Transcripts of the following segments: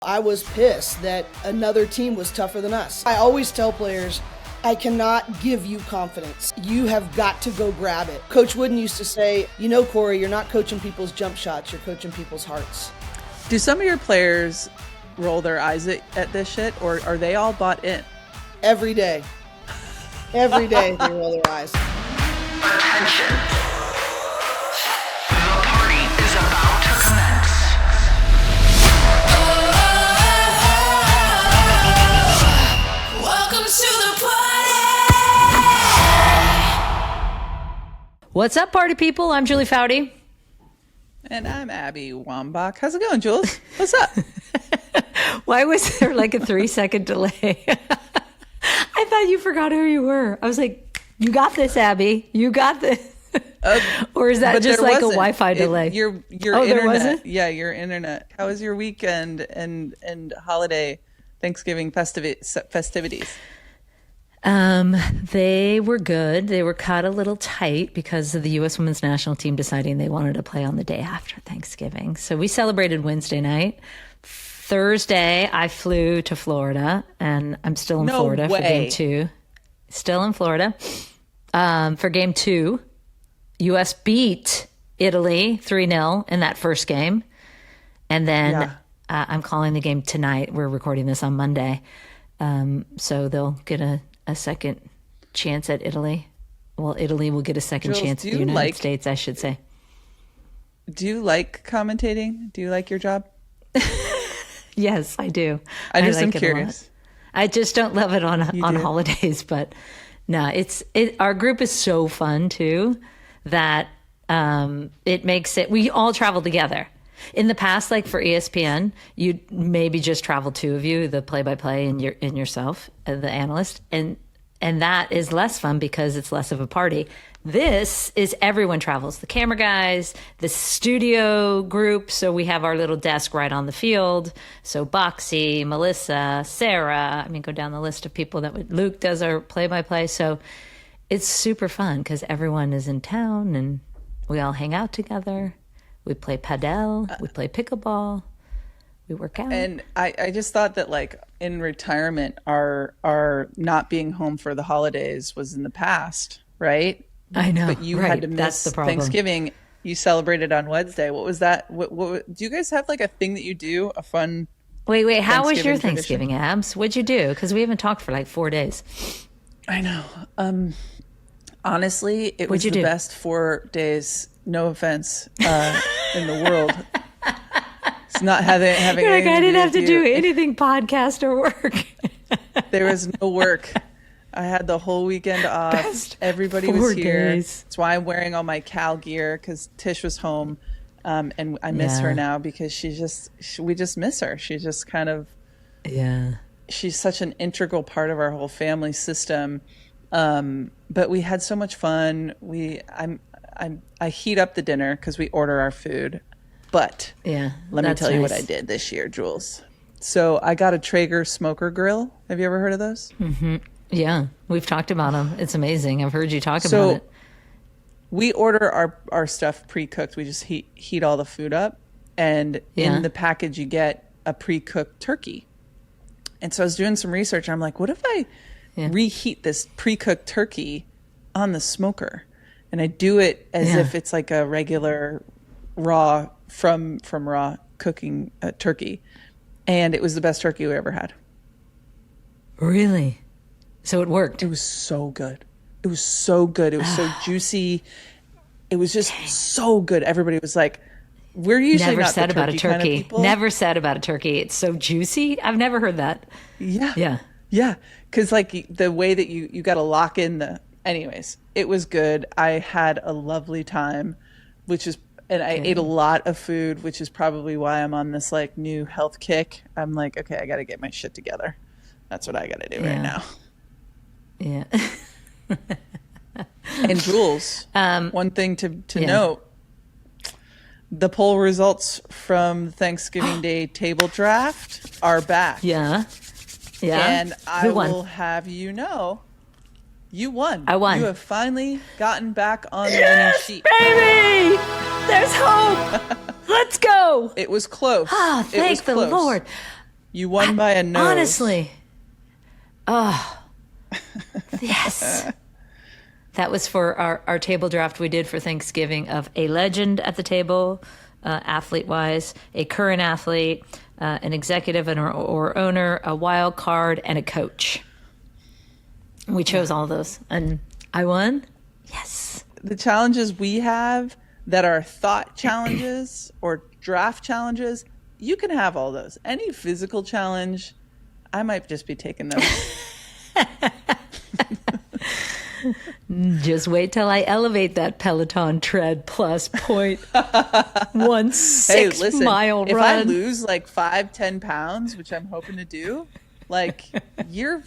I was pissed that another team was tougher than us. I always tell players, I cannot give you confidence. You have got to go grab it. Coach Wooden used to say, you know, Cori, you're not coaching people's jump shots, you're coaching people's hearts. Do some of your players roll their eyes at this shit, or are they all bought in? Every day. Every day they roll their eyes. Attention. The party is about to commence. Welcome to the party. What's up, party people? I'm Julie Foudy. And I'm Abby Wambach. How's it going, Jules? What's up? Why was there like a 3-second delay? I thought you forgot who you were. I was like, you got this, Abby. You got this. Or is that just like a Wi-Fi delay? Your internet. There wasn't? Yeah, your internet. How was your weekend and holiday Thanksgiving festivities? They were good. They were cut a little tight because of the U.S. Women's National Team deciding they wanted to play on the day after Thanksgiving. So we celebrated Wednesday night. Thursday, I flew to Florida, and I'm still in Florida for game 2. Still in Florida. For game 2, U.S. beat Italy 3-0 in that first game. And then I'm calling the game tonight. We're recording this on Monday. So they'll get a second chance at Italy. Well, Italy will get a second chance at the United States, I should say. Do you like commentating? Do you like your job? Yes, I do. I just am like curious. I just don't love it on holidays, but no, our group is so fun too that it makes it. We all travel together. In the past, like for ESPN, you'd maybe just travel 2 of you, the play-by-play and yourself, the analyst, and that is less fun because it's less of a party. This is everyone travels. The camera guys, the studio group. So we have our little desk right on the field. So Boxy, Melissa, Sarah. I mean, go down the list of people Luke does our play-by-play. So it's super fun because everyone is in town and we all hang out together. We play padel, we play pickleball, we work out. And I just thought that like in retirement, our not being home for the holidays was in the past, right? I know, but you had to miss Thanksgiving. You celebrated on Wednesday. What was that? What do you guys have like a thing that you do? A fun. Wait. How was your Thanksgiving, Abs? What'd you do? Because we haven't talked for like 4 days. I know. Honestly, it was the best 4 days. No offense in the world. It's not having. You're like, I didn't have to do anything, podcast or work. There was no work. I had the whole weekend off. Everybody was here. That's why I'm wearing all my Cal gear because Tish was home, and I miss her now because we just miss her. She's just kind of she's such an integral part of our whole family system. But we had so much fun. I heat up the dinner because we order our food. But let me tell you what I did this year, Jules. So I got a Traeger smoker grill. Have you ever heard of those? Mm-hmm. Yeah, we've talked about them. It's amazing. I've heard you talk about it. We order our stuff pre-cooked. We just heat all the food up. And in the package, you get a pre-cooked turkey. And so I was doing some research. And I'm like, what if I reheat this pre-cooked turkey on the smoker? And I do it as if it's like a regular raw from raw cooking turkey. And it was the best turkey we ever had. Really? So it worked? It was so good. It was so good. It was so juicy. It was just so good. Everybody was like, we're usually never not said the about a turkey. Kind of people. Never said about a turkey. It's so juicy. I've never heard that. Yeah. Because like the way that you got to lock in the... Anyways, it was good. I had a lovely time, and I ate a lot of food, which is probably why I'm on this like new health kick. I'm like, okay, I got to get my shit together. That's what I got to do right now. Yeah. And Jules, one thing to note, the poll results from Thanksgiving Day table draft are back. Yeah. And I will have you know, you won. I won. You have finally gotten back on the winning sheet. Baby! There's hope. Let's go. It was close. Ah, thank the Lord. You won by a nose. Honestly. Oh, yes. That was for our table draft we did for Thanksgiving of a legend at the table, athlete-wise, a current athlete, an executive or owner, a wild card, and a coach. We chose all those, and I won. Yes. The challenges we have that are thought challenges or draft challenges, you can have all those. Any physical challenge, I might just be taking those. Just wait till I elevate that Peloton tread plus 0.16 mile if run. I lose like 5-10 pounds, which I'm hoping to do, like you're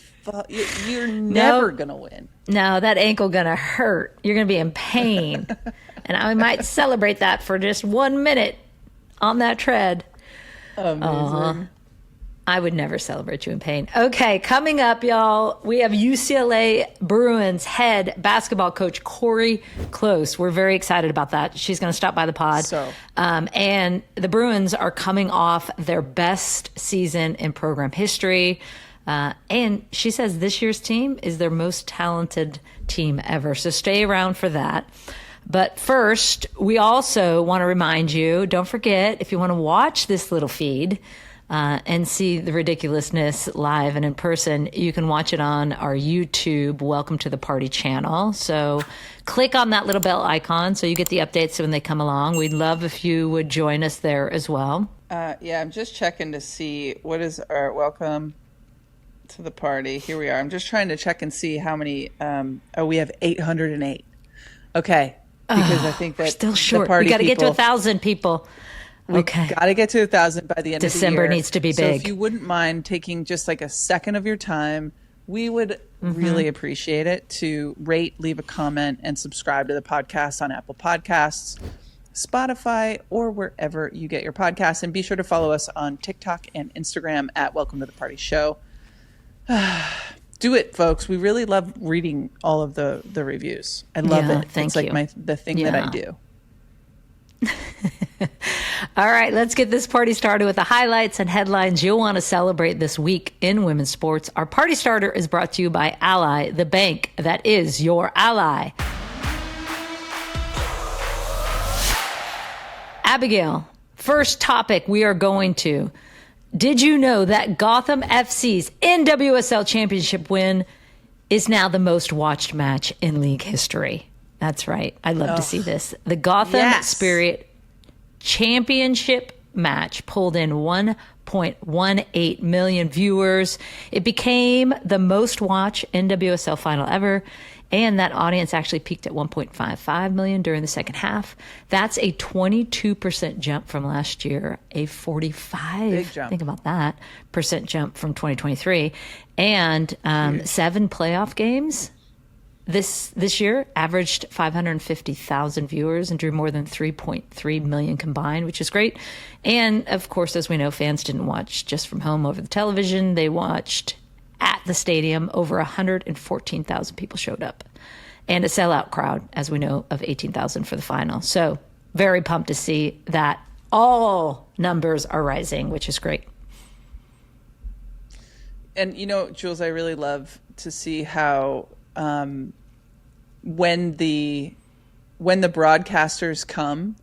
never gonna win. No, that ankle gonna hurt. You're gonna be in pain, and I might celebrate that for just 1 minute on that tread. Amazing. I would never celebrate you in pain. Okay, coming up, y'all, we have UCLA Bruins head basketball coach Cori Close. We're very excited about that. She's going to stop by the pod. And the Bruins are coming off their best season in program history. And she says this year's team is their most talented team ever. So stay around for that. But first, we also want to remind you, don't forget, if you want to watch this little feed, and see the ridiculousness live and in person, you can watch it on our YouTube Welcome to the Party channel. So click on that little bell icon so you get the updates when they come along. We'd love if you would join us there as well. Yeah, I'm just checking to see what is our welcome to the party. Here we are. I'm just trying to check and see how many. We have 808. Okay, because I think that we're still short. The party we got to get to people, 1,000 people. Okay. Got to get to 1,000 by the end of the year. December needs to be big. So if you wouldn't mind taking just like a second of your time, we would really appreciate it to rate, leave a comment, and subscribe to the podcast on Apple Podcasts, Spotify, or wherever you get your podcasts. And be sure to follow us on TikTok and Instagram at Welcome to the Party Show. Do it, folks. We really love reading all of the reviews. I love it. Thank you. It's like the thing that I do. All right, let's get this party started with the highlights and headlines you'll want to celebrate this week in women's sports. Our party starter is brought to you by Ally, the bank that is your ally. Abigail, first topic we are going to. Did you know that Gotham FC's NWSL championship win is now the most watched match in league history? That's right. I love to see this. The Gotham Spirit championship match pulled in 1.18 million viewers. It became the most watched NWSL final ever. And that audience actually peaked at 1.55 million during the second half. That's a 22% jump from last year, a 45, think about that, percent jump from 2023. And 7 playoff games this year averaged 550,000 viewers and drew more than 3.3 million combined, which is great. And of course, as we know, fans didn't watch just from home over the television. They watched at the stadium. Over 114,000 people showed up, and a sellout crowd, as we know, of 18,000 for the final. So very pumped to see that all numbers are rising, which is great. And, you know, Jules, I really love to see how when the broadcasters come,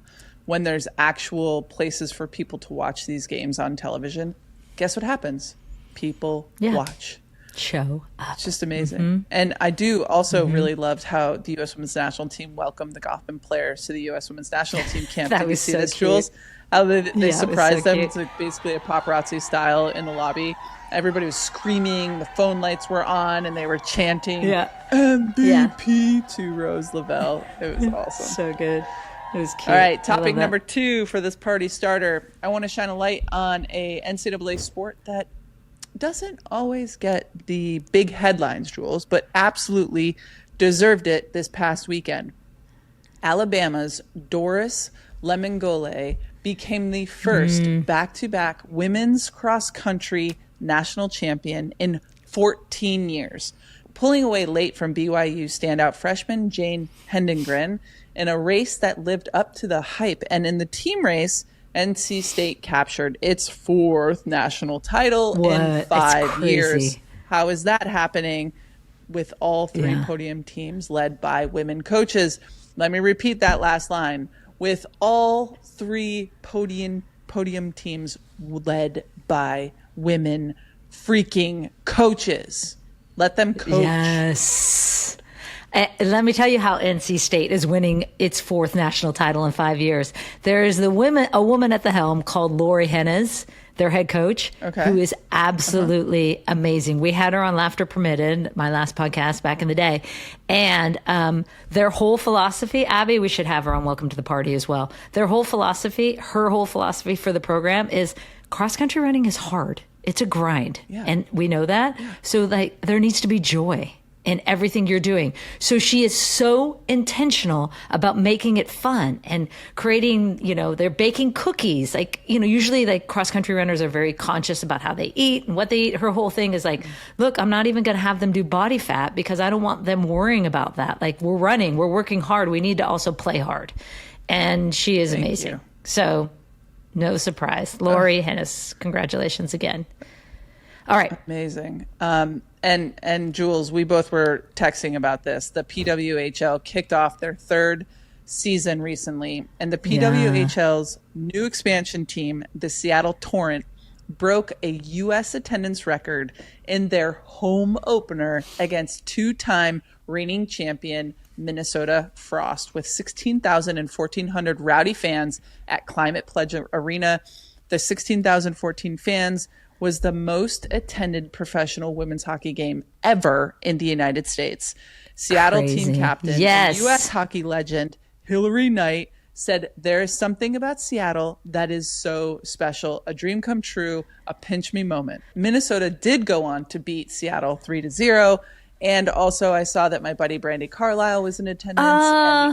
when there's actual places for people to watch these games on television, guess what happens? People watch. Show up. It's just amazing. And I do also really loved how the U.S. Women's National Team welcomed the Gotham players to the U.S. Women's National Team camp. That Did you was see so this, cute. Jules? How they surprised them. cute. It's like basically a paparazzi style in the lobby. Everybody was screaming. The phone lights were on, and they were chanting MVP to Rose Lavelle. It was awesome. So good. It was cute. All right, topic number 2 for this party starter. I want to shine a light on a NCAA sport that doesn't always get the big headlines, Jules, but absolutely deserved it this past weekend. Alabama's Doris Lemengole became the first back-to-back women's cross-country national champion in 14 years, pulling away late from BYU standout freshman Jane Hendengren in a race that lived up to the hype. And in the team race, NC State captured its 4th national title in 5 years. How is that happening with all 3 podium teams led by women coaches? Let me repeat that last line. With all 3 podium teams led by women freaking coaches. Let them coach. Yes. Let me tell you how NC State is winning its 4th national title in 5 years. There is a woman at the helm called Lori Hennes, their head coach, who is absolutely amazing. We had her on Laughter Permitted, my last podcast back in the day. And their whole philosophy, Abby, we should have her on Welcome to the Party as well. Her whole philosophy for the program is cross-country running is hard. It's a grind. Yeah. And we know that. Yeah. So there needs to be joy in everything you're doing. So she is so intentional about making it fun and creating, they're baking cookies. Usually cross-country runners are very conscious about how they eat and what they eat. Her whole thing is look, I'm not even going to have them do body fat because I don't want them worrying about that. We're running, we're working hard. We need to also play hard. And she is amazing. So no surprise. Lori Hennes, congratulations again. All right. Amazing. And Jules, we both were texting about this. The PWHL kicked off their 3rd season recently, and the PWHL's new expansion team, the Seattle Torrent, broke a U.S. attendance record in their home opener against 2-time reigning champion Minnesota Frost with 16,000 and 1,400 rowdy fans at Climate Pledge Arena. The 16,014 fans was the most attended professional women's hockey game ever in the United States. Seattle team captain and U.S. hockey legend Hillary Knight said, "There is something about Seattle that is so special, a dream come true, a pinch me moment." Minnesota did go on to beat Seattle 3-0. And also I saw that my buddy Brandy Carlisle was in attendance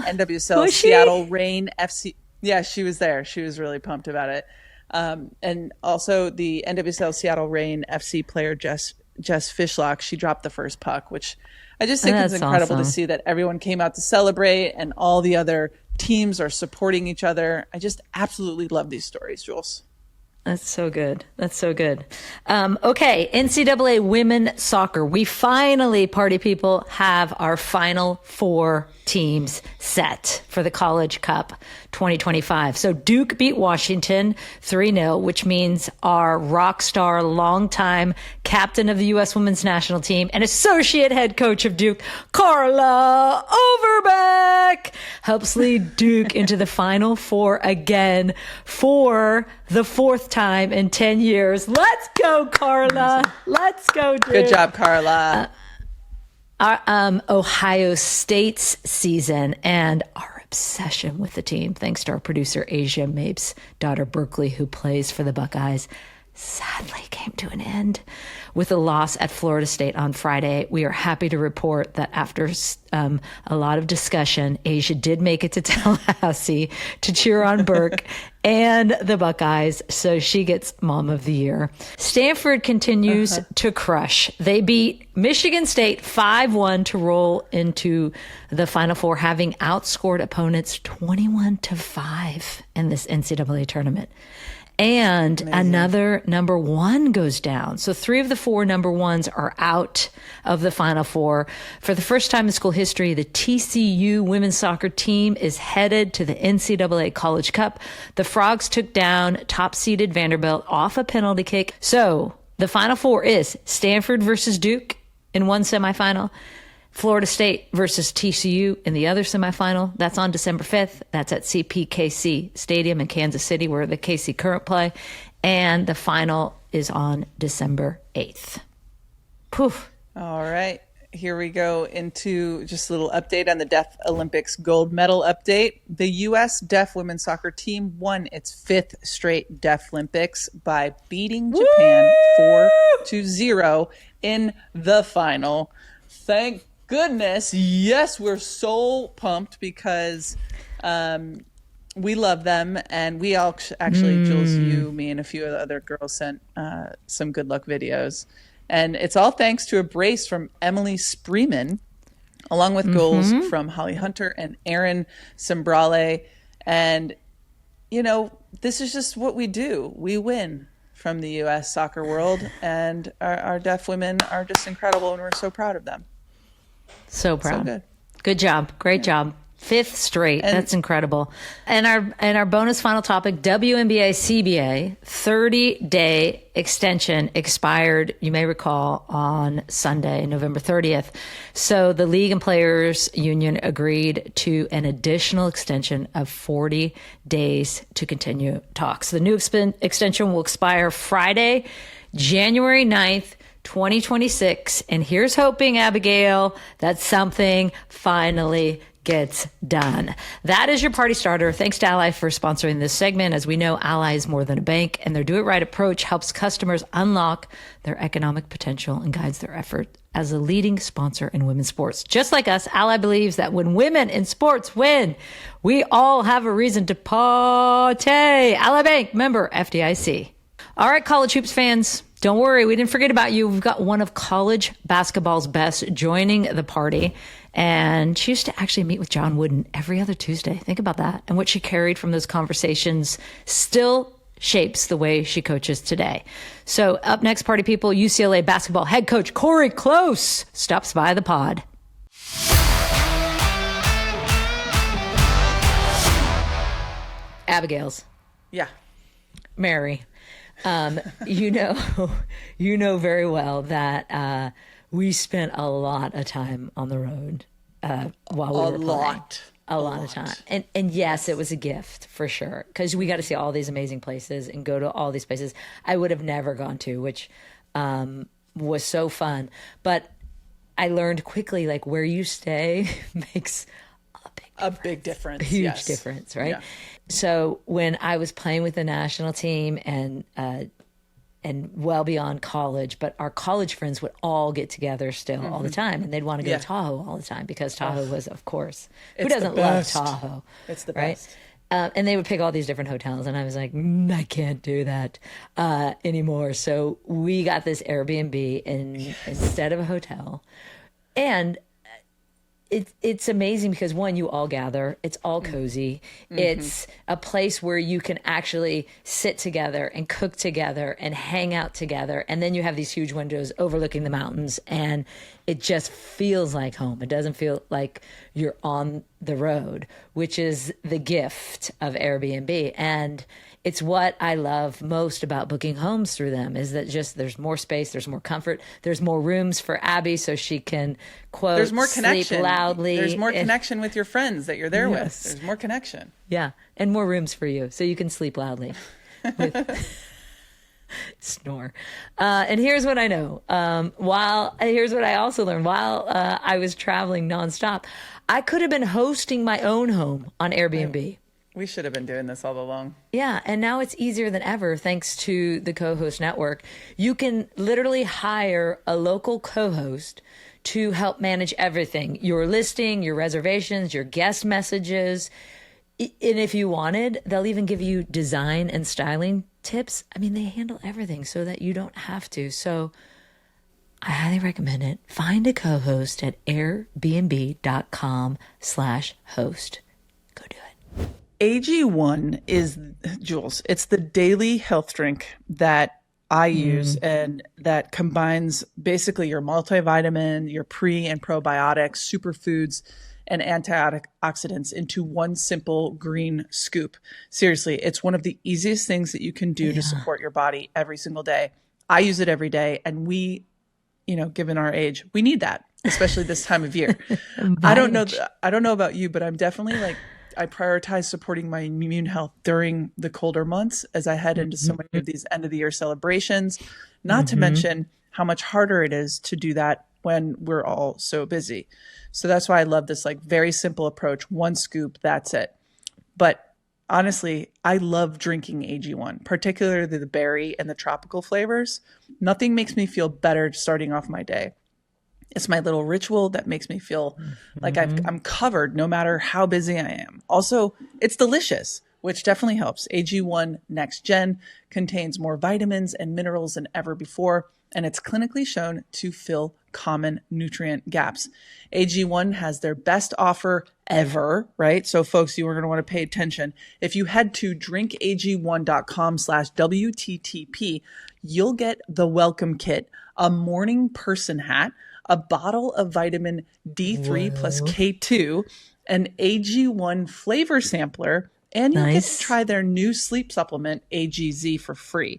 and the NWSL Seattle Reign FC. Yeah, she was there. She was really pumped about it. And also the NWSL Seattle Reign FC player Jess Fishlock, she dropped the first puck, which I just think is incredible to see that everyone came out to celebrate and all the other teams are supporting each other. I just absolutely love these stories, Jules. That's so good. That's so good. Okay, NCAA women soccer. We finally, party people, have our final 4 teams set for the College Cup 2025. So Duke beat Washington 3-0, which means our rock star, longtime captain of the U.S. women's national team and associate head coach of Duke, Carla Overbeck, helps lead Duke into the Final Four again for the 4th time in 10 years. Let's go, Carla. Let's go, Duke. Good job, Carla. Our Ohio State's season and our obsession with the team, thanks to our producer, Asia Mapes' daughter, Berkeley, who plays for the Buckeyes, sadly came to an end with a loss at Florida State on Friday. We are happy to report that after a lot of discussion, Asia did make it to Tallahassee to cheer on Burke and the Buckeyes, so she gets Mom of the Year. Stanford continues to crush. They beat Michigan State 5-1 to roll into the Final Four, having outscored opponents 21-5 in this NCAA tournament. And another number 1 goes down. So 3 of the 4 number 1s are out of the Final Four. For the first time in school history, the TCU women's soccer team is headed to the NCAA College Cup. The Frogs took down top-seeded Vanderbilt off a penalty kick. So the Final Four is Stanford versus Duke in one semifinal, Florida State versus TCU in the other semifinal. That's on December 5th. That's at CPKC Stadium in Kansas City, where the KC Current play. And the final is on December 8th. Poof. All right. Here we go into just a little update on the Deaflympics gold medal update. The U.S. Deaf women's soccer team won its 5th straight Deaflympics by beating Japan 4-0 in the final. Thank goodness. Yes, we're so pumped because we love them. And we all actually, Jules, you, me, and a few of the other girls sent some good luck videos. And it's all thanks to a brace from Emily Spreeman, along with goals from Holly Hunter and Erin Sembrale. And, you know, this is just what we do. We win from the U.S. soccer world, and our deaf women are just incredible, and we're so proud of them. So proud. So good. Good job. Great job. 5th straight. That's incredible. And our bonus final topic, WNBA CBA 30-day extension expired, you may recall, on Sunday, November 30th. So the league and players union agreed to an additional extension of 40 days to continue talks. The new extension will expire Friday, January 9th, 2026. And here's hoping, Abigail, that something finally gets done. That is your party starter. Thanks to Ally for sponsoring this segment. As we know, Ally is more than a bank, and their Do It Right approach helps customers unlock their economic potential and guides their effort as a leading sponsor in women's sports. Just like us, Ally believes that when women in sports win, we all have a reason to party. Ally Bank, member FDIC. All right, college hoops fans, don't worry, we didn't forget about you. We've got one of college basketball's best joining the party. And she used to actually meet with John Wooden every other Tuesday. Think about that. And what she carried from those conversations still shapes the way she coaches today. So up next, party people, UCLA basketball head coach Cori Close stops by the pod. Abigail's. Yeah. Mary. You know very well that we spent a lot of time on the road while we were playing. A lot of time. And yes, it was a gift for sure, because we got to see all these amazing places and go to all these places I would have never gone to, which was so fun. But I learned quickly, like, where you stay makes a big difference. Huge difference, right? Yeah. So when I was playing with the national team and well beyond college, but our college friends would all get together still all the time, and they'd want to go to Tahoe all the time because Tahoe was, of course, who doesn't love Tahoe? It's the best. And they would pick all these different hotels, and I was like, I can't do that anymore. So we got this Airbnb instead of a hotel, and it's amazing because, one, you all gather. It's all cozy. Mm-hmm. It's a place where you can actually sit together and cook together and hang out together. And then you have these huge windows overlooking the mountains, and it just feels like home. It doesn't feel like you're on the road, which is the gift of Airbnb. And it's what I love most about booking homes through them, is that just there's more space, there's more comfort, there's more rooms for Abby so she can, quote, there's more connection. Sleep loudly. There's more connection with your friends that you're there with. There's more connection. Yeah, and more rooms for you so you can sleep loudly. Snore. And here's what I know. Here's what I also learned. While I was traveling nonstop, I could have been hosting my own home on Airbnb. We should have been doing this all along. Yeah, and now it's easier than ever thanks to the co-host network. You can literally hire a local co-host to help manage everything. Your listing, your reservations, your guest messages. And if you wanted, they'll even give you design and styling tips. I mean, they handle everything so that you don't have to. So I highly recommend it. Find a co-host at airbnb.com/host. Go do it. AG1 is, Jules, it's the daily health drink that I use, and that combines basically your multivitamin, your pre and probiotics, superfoods, and antioxidants into one simple green scoop. Seriously, it's one of the easiest things that you can do to support your body every single day. I use it every day, and we, given our age, we need that, especially this time of year. I don't know about you, but I'm definitely I prioritize supporting my immune health during the colder months as I head into so many of these end of the year celebrations, not to mention how much harder it is to do that when we're all so busy. So that's why I love this very simple approach. One scoop, that's it. But honestly, I love drinking AG1, particularly the berry and the tropical flavors. Nothing makes me feel better starting off my day. It's my little ritual that makes me feel like I'm covered no matter how busy I am. Also, it's delicious, which definitely helps. AG1 Next Gen contains more vitamins and minerals than ever before, and it's clinically shown to fill common nutrient gaps. AG1 has their best offer ever, right? So folks, you are going to want to pay attention. If you head to drinkag1.com/WTTP, you'll get the welcome kit, a morning person hat, a bottle of vitamin D3 plus K2, an AG1 flavor sampler, and you'll get to try their new sleep supplement, AGZ, for free,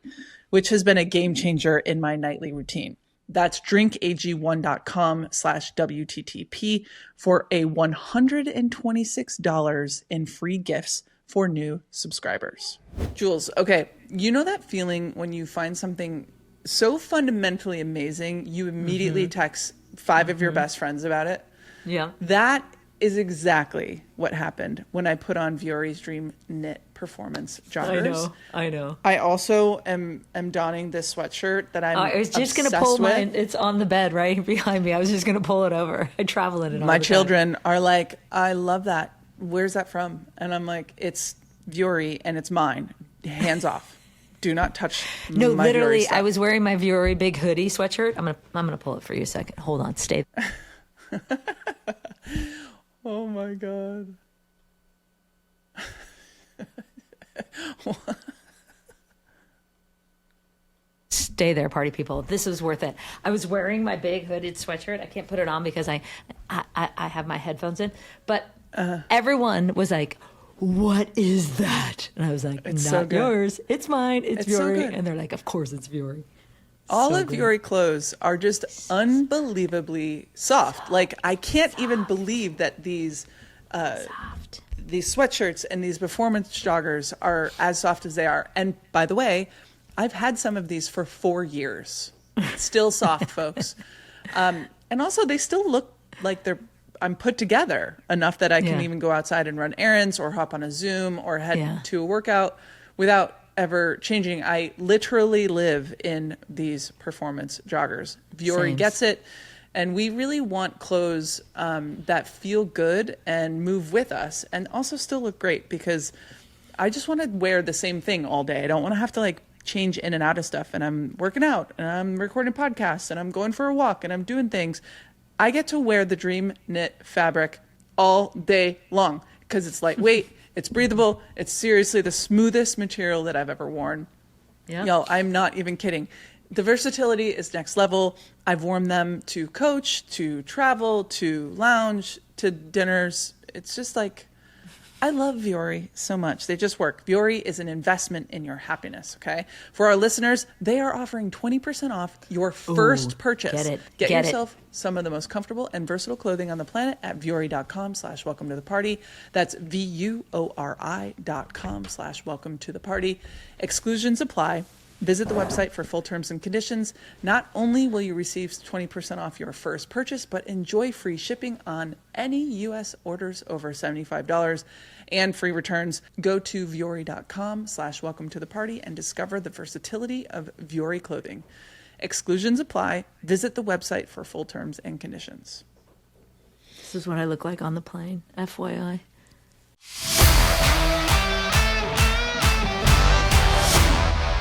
which has been a game changer in my nightly routine. That's drinkag1.com/WTTP for a $126 in free gifts for new subscribers. Jules, okay, you know that feeling when you find something so fundamentally amazing, you immediately text 5 of your best friends about it? Yeah. That is exactly what happened when I put on Vuori's Dream Knit Performance joggers. I know. I also am donning this sweatshirt that I'm I was just going to pull mine. It's on the bed right behind me. I was just going to pull it over. I travel in it all the time. My children are like, I love that. Where's that from? And I'm like, it's Vuori and it's mine. Hands off. Do not touch No, my literally, Vuori stuff. I was wearing my Vuori big hoodie sweatshirt. I'm gonna pull it for you a second. Hold on, stay. Oh my God. Stay there, party people. This was worth it. I was wearing my big hooded sweatshirt. I can't put it on because I have my headphones in. But everyone was like, "What is that?" And I was like, It's "Not so good. yours. It's mine. It's It's so Vuori." good. And they're like, "Of course, it's Vuori." All So of good. Vuori clothes are just unbelievably soft. Like, I can't even believe that these sweatshirts and these performance joggers are as soft as they are. And by the way, I've had some of these for 4 years. Still soft, folks. And also, they still look like I'm put together enough that I can even go outside and run errands or hop on a Zoom or head to a workout without ever changing. I literally live in these performance joggers. Vuori gets it. And we really want clothes that feel good and move with us and also still look great, because I just want to wear the same thing all day. I don't want to have to like change in and out of stuff. And I'm working out and I'm recording podcasts and I'm going for a walk and I'm doing things. I get to wear the Dream Knit fabric all day long because it's lightweight, it's breathable, it's seriously the smoothest material that I've ever worn. Yeah. Yo, I'm not even kidding. The versatility is next level. I've worn them to coach, to travel, to lounge, to dinners. It's just like, I love Vuori so much. They just work. Vuori is an investment in your happiness, okay? For our listeners, they are offering 20% off your first purchase. Get it. Get Get yourself some of the most comfortable and versatile clothing on the planet at vuori.com/welcome to the party. That's VUORI.com/welcome to the party. Exclusions apply. Visit the website for full terms and conditions. Not only will you receive 20% off your first purchase, but enjoy free shipping on any U.S. orders over $75 and free returns. Go to vuori.com/welcome to the party and discover the versatility of Vuori clothing. Exclusions apply. Visit the website for full terms and conditions. This is what I look like on the plane, FYI.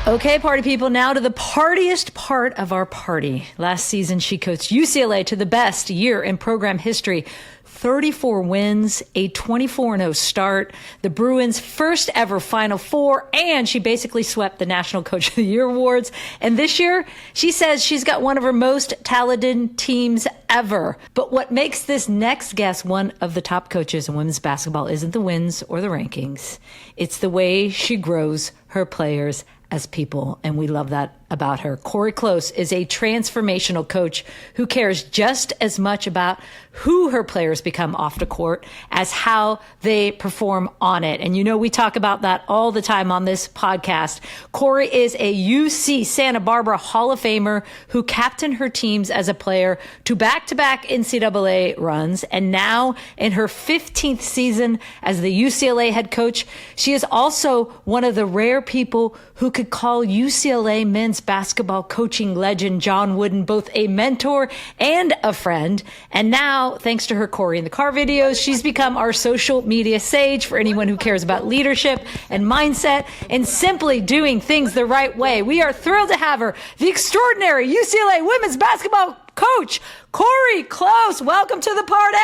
Okay, party people, now to the partiest part of our party. Last season, she coached UCLA to the best year in program history. 34 wins, a 24-0 start, the Bruins' first ever Final Four, and she basically swept the National Coach of the Year awards. And this year, she says she's got one of her most talented teams ever. But what makes this next guest one of the top coaches in women's basketball isn't the wins or the rankings. It's the way she grows her players as people, and we love that about her. Cori Close is a transformational coach who cares just as much about who her players become off the court as how they perform on it. And you know, we talk about that all the time on this podcast. Cori is a UC Santa Barbara Hall of Famer who captained her teams as a player to back-to-back NCAA runs. And now in her 15th season as the UCLA head coach, she is also one of the rare people who could call UCLA men's basketball coaching legend John Wooden both a mentor and a friend. And now, thanks to her Cori in the Car videos, she's become our social media sage for anyone who cares about leadership and mindset and simply doing things the right way. We are thrilled to have her, the extraordinary UCLA women's basketball Coach Cori Close. Welcome to the party.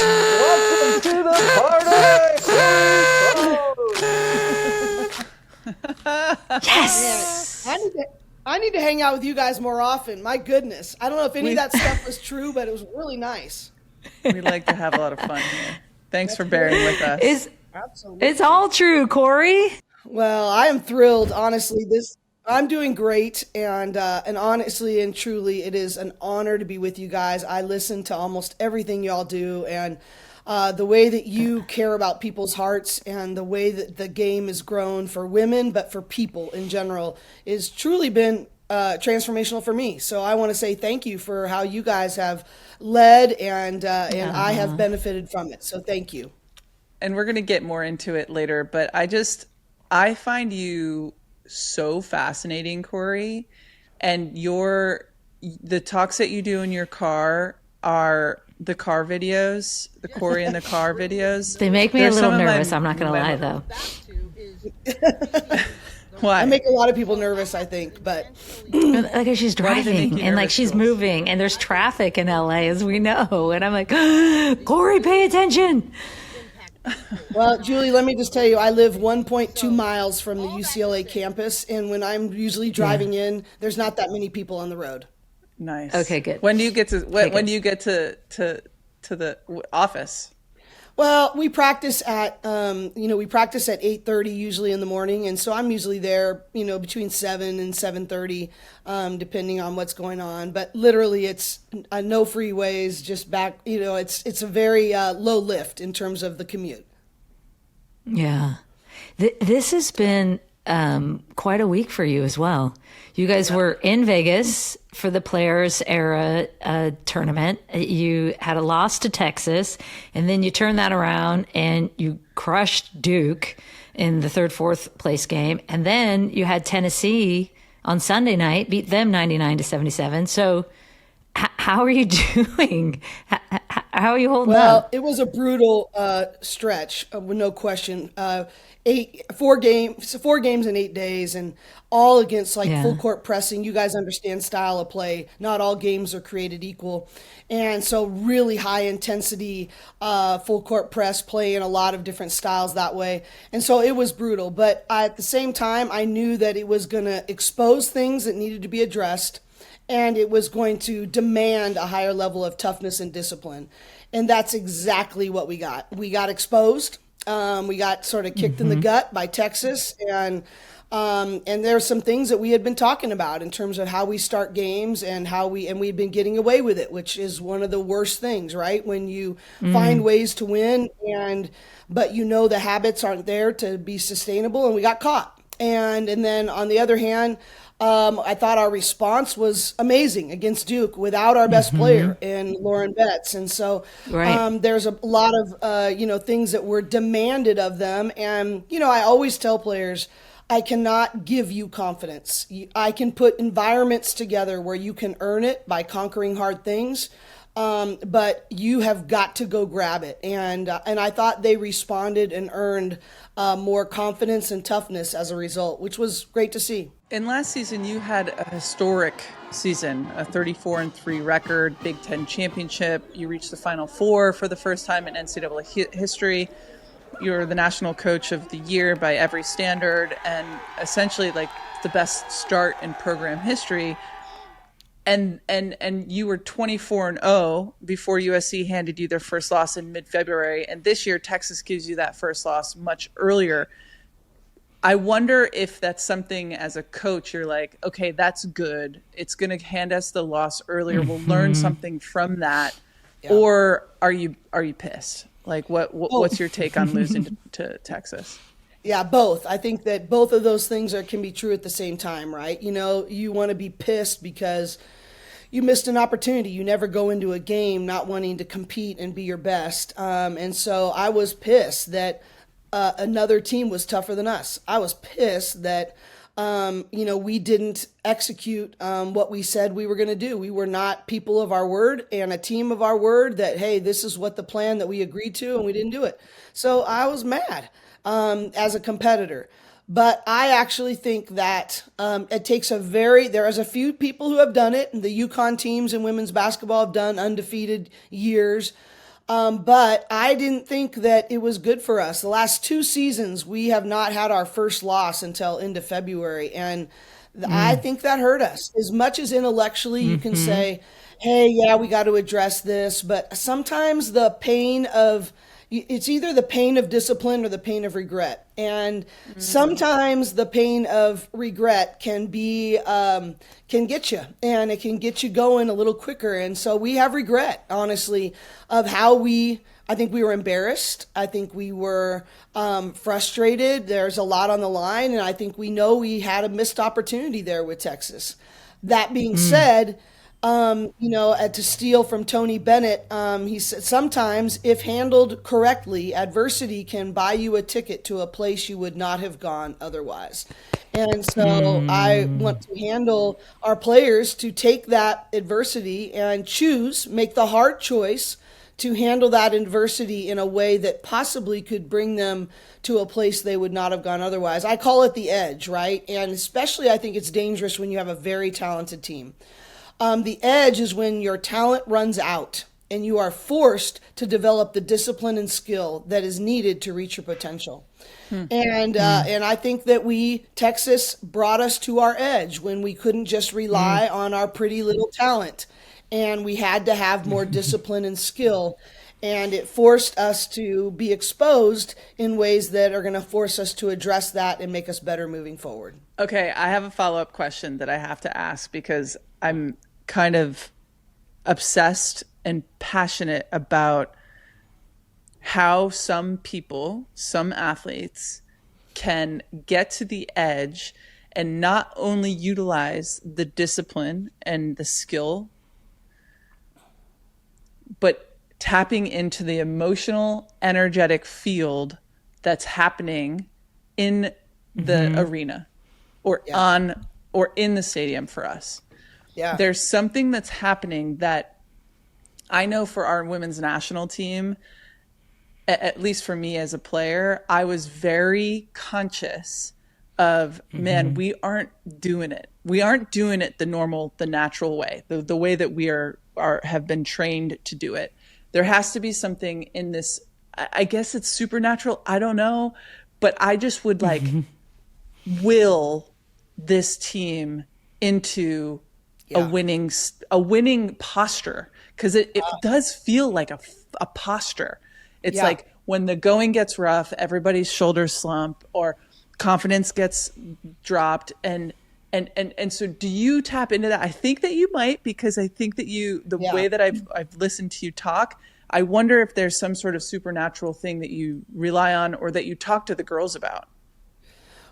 Welcome to the party. Yes. I need to hang out with you guys more often. My goodness. I don't know if any of that stuff was true, but it was really nice. We like to have a lot of fun here. Thanks for bearing with us. Absolutely. It's all true, Cori. Well, I am thrilled. Honestly, I'm doing great, and honestly and truly, it is an honor to be with you guys. I listen to almost everything y'all do, and the way that you care about people's hearts and the way that the game has grown for women, but for people in general, is truly been transformational for me. So I want to say thank you for how you guys have led, and I have benefited from it. So thank you. And we're going to get more into it later, but I find you so fascinating, Cori, and the talks that you do in your car are the car videos, the Cori in the car videos. They make me a little nervous. I'm not going to lie, though. Why? I make a lot of people nervous, I think, but like she's driving and like she's moving and there's traffic in LA, as we know. And I'm like, Cori, pay attention. Well, Julie, let me just tell you, I live 1.2 miles from the UCLA campus, and when I'm usually driving in, there's not that many people on the road. Nice. Okay, good. When do you get to the office? Well, we practice at 8:30 usually in the morning, and so I'm usually there, between 7 and 7:30, depending on what's going on. But literally, it's no freeways, just back. It's a very low lift in terms of the commute. Yeah, this has been quite a week for you as well. You guys were in Vegas for the Players Era tournament. You had a loss to Texas, and then you turned that around and you crushed Duke in the fourth place game. And then you had Tennessee on Sunday night, beat them 99-77. So how are you doing? How are you holding up? Well, it was a brutal stretch, with no question. 4 games in 8 days, and all against full court pressing. You guys understand style of play. Not all games are created equal. And so really high intensity, full court press play in a lot of different styles that way. And so it was brutal. But at the same time, I knew that it was going to expose things that needed to be addressed, and it was going to demand a higher level of toughness and discipline. And that's exactly what we got. We got exposed. We got sort of kicked in the gut by Texas, and there are some things that we had been talking about in terms of how we start games and we've been getting away with it, which is one of the worst things, right? When you find ways to win, but the habits aren't there to be sustainable, and we got caught. And then on the other hand, I thought our response was amazing against Duke without our best player in Lauren Betts. And so there's a lot of, things that were demanded of them. And, I always tell players, I cannot give you confidence. I can put environments together where you can earn it by conquering hard things. But you have got to go grab it. And I thought they responded and earned more confidence and toughness as a result, which was great to see. And last season, you had a historic season, a 34-3 record, Big Ten championship. You reached the Final Four for the first time in NCAA history. You're the national coach of the year by every standard, and essentially the best start in program history. And you were 24-0 before USC handed you their first loss in mid-February. And this year, Texas gives you that first loss much earlier. I wonder if that's something as a coach, you're like, okay, that's good. It's going to hand us the loss earlier. We'll learn something from that. Yeah. Or are you pissed? What's your take on losing to Texas? Yeah, both. I think that both of those things can be true at the same time, right? You want to be pissed because you missed an opportunity. You never go into a game not wanting to compete and be your best. And so I was pissed that another team was tougher than us. I was pissed that, we didn't execute what we said we were going to do. We were not people of our word and a team of our word that, hey, this is what the plan that we agreed to, and we didn't do it. So I was mad as a competitor. But I actually think that it takes there is a few people who have done it. The UConn teams in women's basketball have done undefeated years. But I didn't think that it was good for us. The last 2 seasons, we have not had our first loss until into February. And I think that hurt us. As much as intellectually you can say, hey, yeah, we got to address this. But sometimes it's either the pain of discipline or the pain of regret. And sometimes the pain of regret can get you, and it can get you going a little quicker. And so we have regret, honestly, of how I think we were embarrassed. I think we were frustrated. There's a lot on the line. And I think we know we had a missed opportunity there with Texas. That being said, to steal from Tony Bennett, he said, sometimes if handled correctly, adversity can buy you a ticket to a place you would not have gone otherwise. And so I want to handle our players to take that adversity and make the hard choice to handle that adversity in a way that possibly could bring them to a place they would not have gone otherwise. I call it the edge, right? And especially I think it's dangerous when you have a very talented team. The edge is when your talent runs out and you are forced to develop the discipline and skill that is needed to reach your potential. And I think that Texas brought us to our edge when we couldn't just rely on our pretty little talent, and we had to have more discipline and skill. And it forced us to be exposed in ways that are going to force us to address that and make us better moving forward. Okay, I have a follow-up question that I have to ask because I'm kind of obsessed and passionate about how some people, some athletes, can get to the edge and not only utilize the discipline and the skill, but tapping into the emotional, energetic field that's happening in the arena or in the stadium for us. Yeah. There's something that's happening that I know for our women's national team, at least for me as a player, I was very conscious of, man, we aren't doing it. We aren't doing it the natural way, the way that we have been trained to do it. There has to be something in this. I guess it's supernatural. I don't know, but I just would will this team into a winning posture, because it does feel like a posture. It's like when the going gets rough, everybody's shoulders slump or confidence gets dropped. And so do you tap into that? I think that you might, because I think that the way that I've listened to you talk, I wonder if there's some sort of supernatural thing that you rely on or that you talk to the girls about.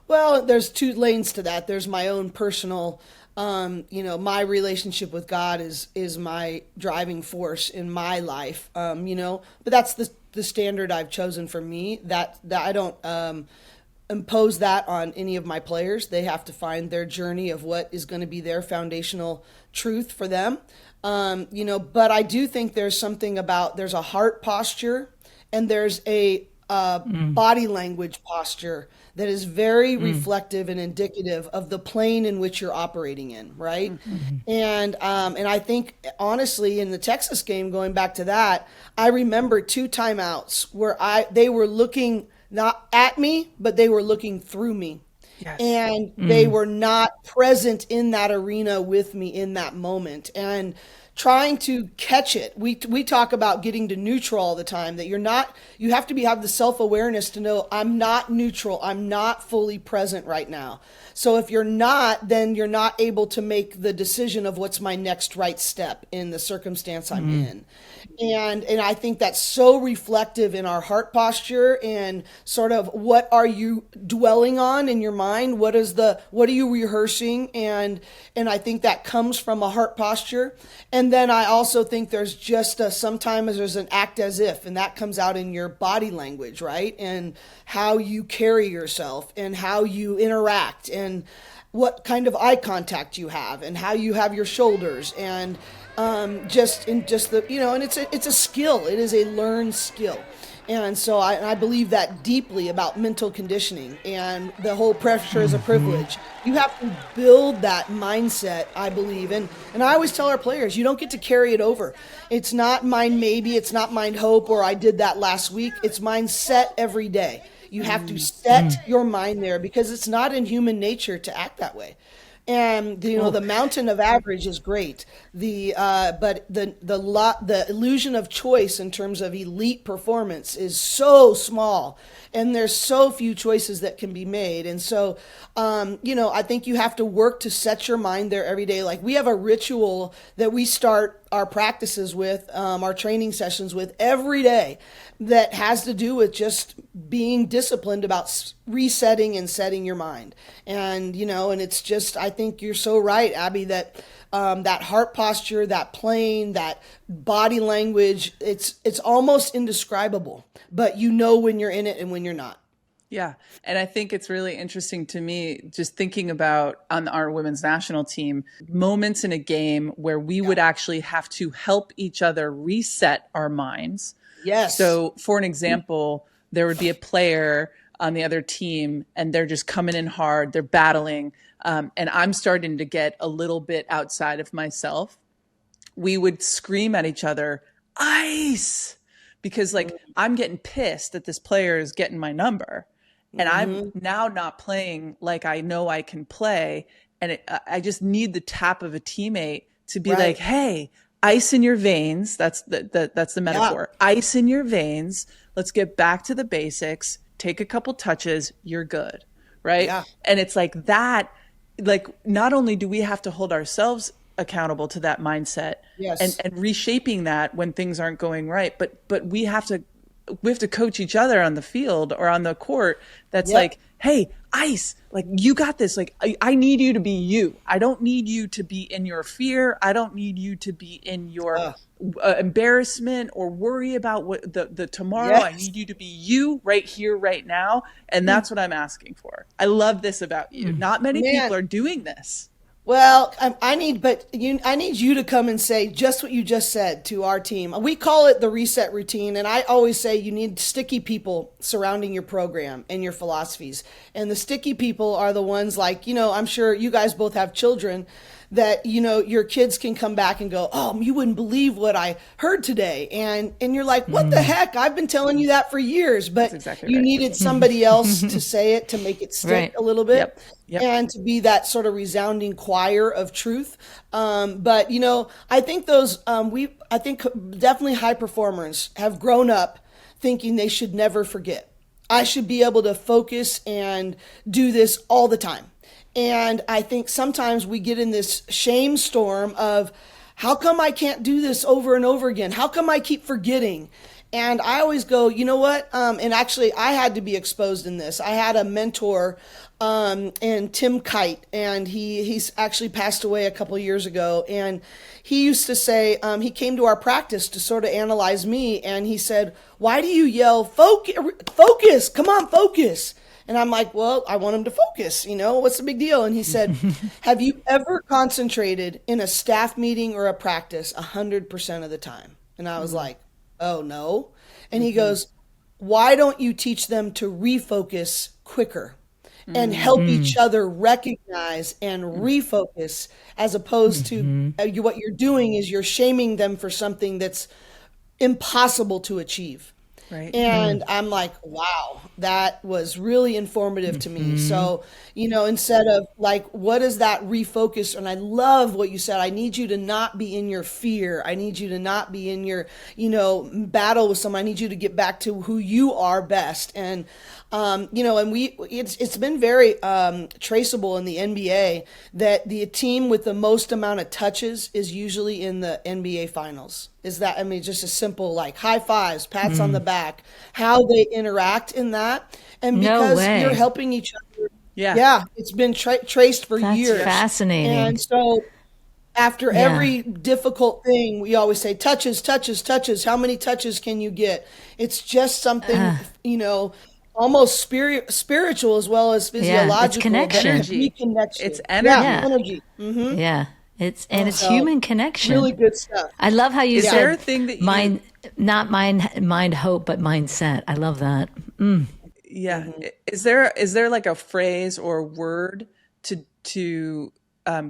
Well, there's 2 lanes to that. There's my own personal, my relationship with God is my driving force in my life, but that's the standard I've chosen for me, that I don't impose that on any of my players. They have to find their journey of what is going to be their foundational truth for them. But I do think there's a heart posture and there's a body language posture that is very reflective and indicative of the plane in which you're operating in, right? And I think, honestly, in the Texas game, going back to that, I remember 2 timeouts where they were looking not at me, but they were looking through me. Yes. And they were not present in that arena with me in that moment. And trying to catch it. We talk about getting to neutral all the time, that you have to have the self-awareness to know I'm not neutral. I'm not fully present right now. So if you're not, then you're not able to make the decision of what's my next right step in the circumstance I'm in. And I think that's so reflective in our heart posture and sort of what are you dwelling on in your mind? What are you rehearsing? And I think that comes from a heart posture. And then I also think there's just sometimes there's an act as if, and that comes out in your body language, right? And how you carry yourself and how you interact and what kind of eye contact you have and how you have your shoulders and it's a skill. It is a learned skill. And so I believe that deeply about mental conditioning and the whole pressure is a privilege. You have to build that mindset, I believe. And I always tell our players, you don't get to carry it over. It's not mine maybe, it's not mine hope, or I did that last week. It's mine set every day. You have to set your mind there because it's not in human nature to act that way. And the mountain of average is great. But the illusion of choice in terms of elite performance is so small, and there's so few choices that can be made. And so, I think you have to work to set your mind there every day. Like we have a ritual that we start our practices with, our training sessions with every day, that has to do with just being disciplined about resetting and setting your mind. And, and it's just, I think you're so right, Abby, that that heart posture, that playing, that body language, it's almost indescribable, but when you're in it and when you're not. Yeah. And I think it's really interesting to me, just thinking about on our women's national team, moments in a game where we would actually have to help each other reset our minds. Yes. So for an example, there would be a player on the other team and they're just coming in hard, they're battling, and I'm starting to get a little bit outside of myself. We would scream at each other, ice, because I'm getting pissed that this player is getting my number. And I'm now not playing like I know I can play. And I just need the tap of a teammate to be like, hey, ice in your veins. That's the metaphor. Yeah. Ice in your veins. Let's get back to the basics. Take a couple touches. You're good. Right. Yeah. And it's like that, not only do we have to hold ourselves accountable to that mindset, yes, and reshaping that when things aren't going right, but we have to coach each other on the field or on the court. That's like, hey, ice, you got this. I need you to be you. I don't need you to be in your fear. I don't need you to be in your embarrassment or worry about what the tomorrow. Yes. I need you to be you right here, right now. And that's what I'm asking for. I love this about you. Not many people are doing this. Well, I need you to come and say just what you just said to our team. We call it the reset routine. And I always say you need sticky people surrounding your program and your philosophies. And the sticky people are the ones I'm sure you guys both have children that, your kids can come back and go, oh, you wouldn't believe what I heard today. And you're like, what the heck? I've been telling you that for years, but exactly you needed somebody else to say it to make it stick a little bit. Yep. And to be that sort of resounding choir of truth. But, I think I think definitely high performers have grown up thinking they should never forget. I should be able to focus and do this all the time. And I think sometimes we get in this shame storm of how come I can't do this over and over again? How come I keep forgetting? And I always go, you know what? And actually I had to be exposed in this. I had a mentor, and Tim Kite, and he's actually passed away a couple of years ago. And he used to say, he came to our practice to sort of analyze me. And he said, why do you yell, focus, come on, focus. And I'm like, well, I want him to focus, what's the big deal? And he said, have you ever concentrated in a staff meeting or a practice 100% of the time? And I was like, oh, no. And he goes, why don't you teach them to refocus quicker and help each other recognize and refocus, as opposed to what you're doing is you're shaming them for something that's impossible to achieve. Right. And I'm like, wow, that was really informative to me. So, instead of what is that refocus? And I love what you said. I need you to not be in your fear. I need you to not be in your, battle with someone. I need you to get back to who you are best. And, and it's been very traceable in the NBA that the team with the most amount of touches is usually in the NBA finals. Is that, just a simple high fives, pats on the back, how they interact in that. And because you're helping each other. Yeah. It's been traced for years. That's fascinating. And so after every difficult thing, we always say touches. How many touches can you get? It's just something, almost spiritual as well as physiological. It's connection. Energy. It's energy. Yeah. Energy. Yeah. It's human connection. Really good stuff. I love how you said there a thing that you... Not mind hope, but mindset. I love that. Yeah. Is there like a phrase or word to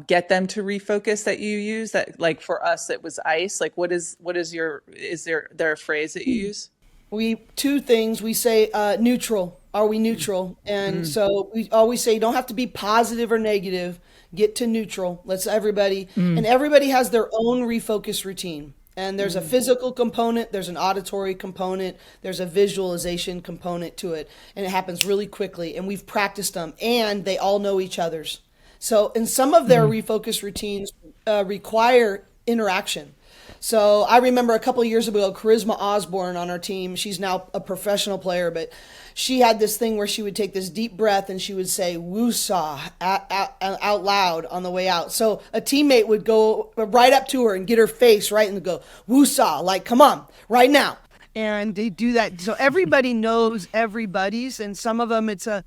get them to refocus that you use? That, like, for us it was ice. Like, is there a phrase that you use? Two things. We say neutral. Are we neutral? And so we always say you don't have to be positive or negative. Get to neutral. Let's everybody, and everybody has their own refocus routine. And there's a physical component, there's an auditory component, there's a visualization component to it. And it happens really quickly. And we've practiced them, and they all know each other's. So, and some of their refocus routines require interaction. So I remember a couple of years ago, Charisma Osborne on our team, she's now a professional player, but she had this thing where she would take this deep breath and she would say "woosah" out loud on the way out. So a teammate would go right up to her and get her face right and go "woosah," like, come on, right now. And they do that. So everybody knows everybody's, and some of them it's a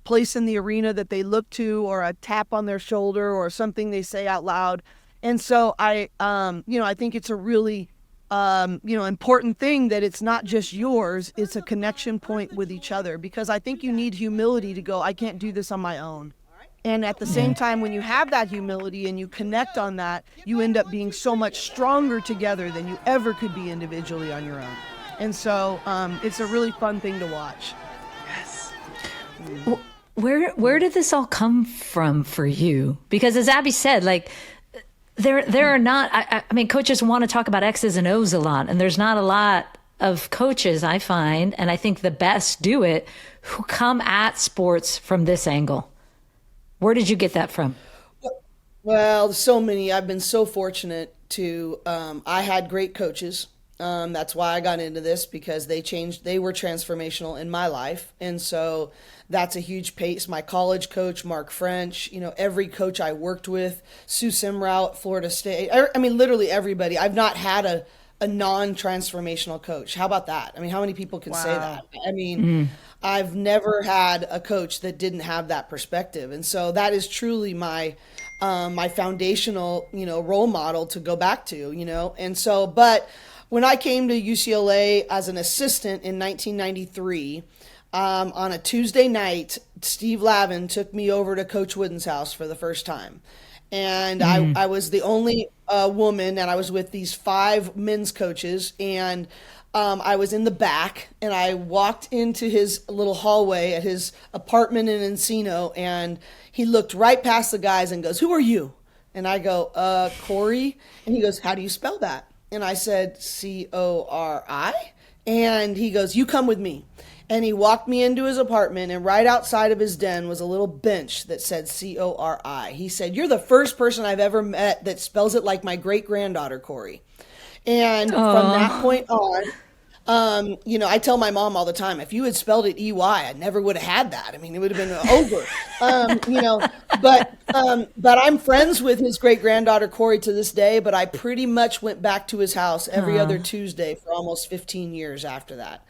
place in the arena that they look to, or a tap on their shoulder, or something they say out loud. And so I think it's a really, important thing that it's not just yours, it's a connection point with each other, because I think you need humility to go, I can't do this on my own. And at the same time, when you have that humility and you connect on that, you end up being so much stronger together than you ever could be individually on your own. And so it's a really fun thing to watch. Yes. Where did this all come from for you? Because as Abby said, like, there are not, I mean, coaches want to talk about X's and O's a lot, and there's not a lot of coaches, I find, and I think the best do it, who come at sports from this angle. Where did you get that from? Well, so many. I've been so fortunate to, I had great coaches. That's why I got into this, because they were transformational in my life. And so that's a huge pace. My college coach, Mark French, every coach I worked with, Sue Simrout, Florida State. I mean, literally everybody. I've not had a non-transformational coach. How about that? I mean, how many people can say that? I mean, I've never had a coach that didn't have that perspective. And so that is truly my foundational, role model to go back to, And so, but when I came to UCLA as an assistant in 1993, on a Tuesday night, Steve Lavin took me over to Coach Wooden's house for the first time. And I was the only woman, and I was with these 5 men's coaches, and I was in the back, and I walked into his little hallway at his apartment in Encino, and he looked right past the guys and goes, "Who are you?" And I go, "Cori." And he goes, "How do you spell that?" And I said, "Cori." And he goes, "You come with me." And he walked me into his apartment, and right outside of his den was a little bench that said Cori. He said, "You're the first person I've ever met that spells it like my great-granddaughter, Cori." And from that point on, I tell my mom all the time, if you had spelled it EY, I never would have had that. I mean, it would have been over. But I'm friends with his great-granddaughter, Cori, to this day, but I pretty much went back to his house every other Tuesday for almost 15 years after that.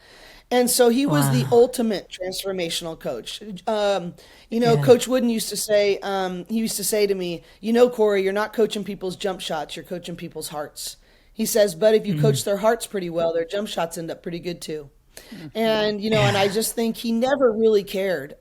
And so he was the ultimate transformational coach. Coach Wooden used to say, to me, "Cori, you're not coaching people's jump shots, you're coaching people's hearts." He says, but if you coach their hearts pretty well, their jump shots end up pretty good too. And, and I just think he never really cared.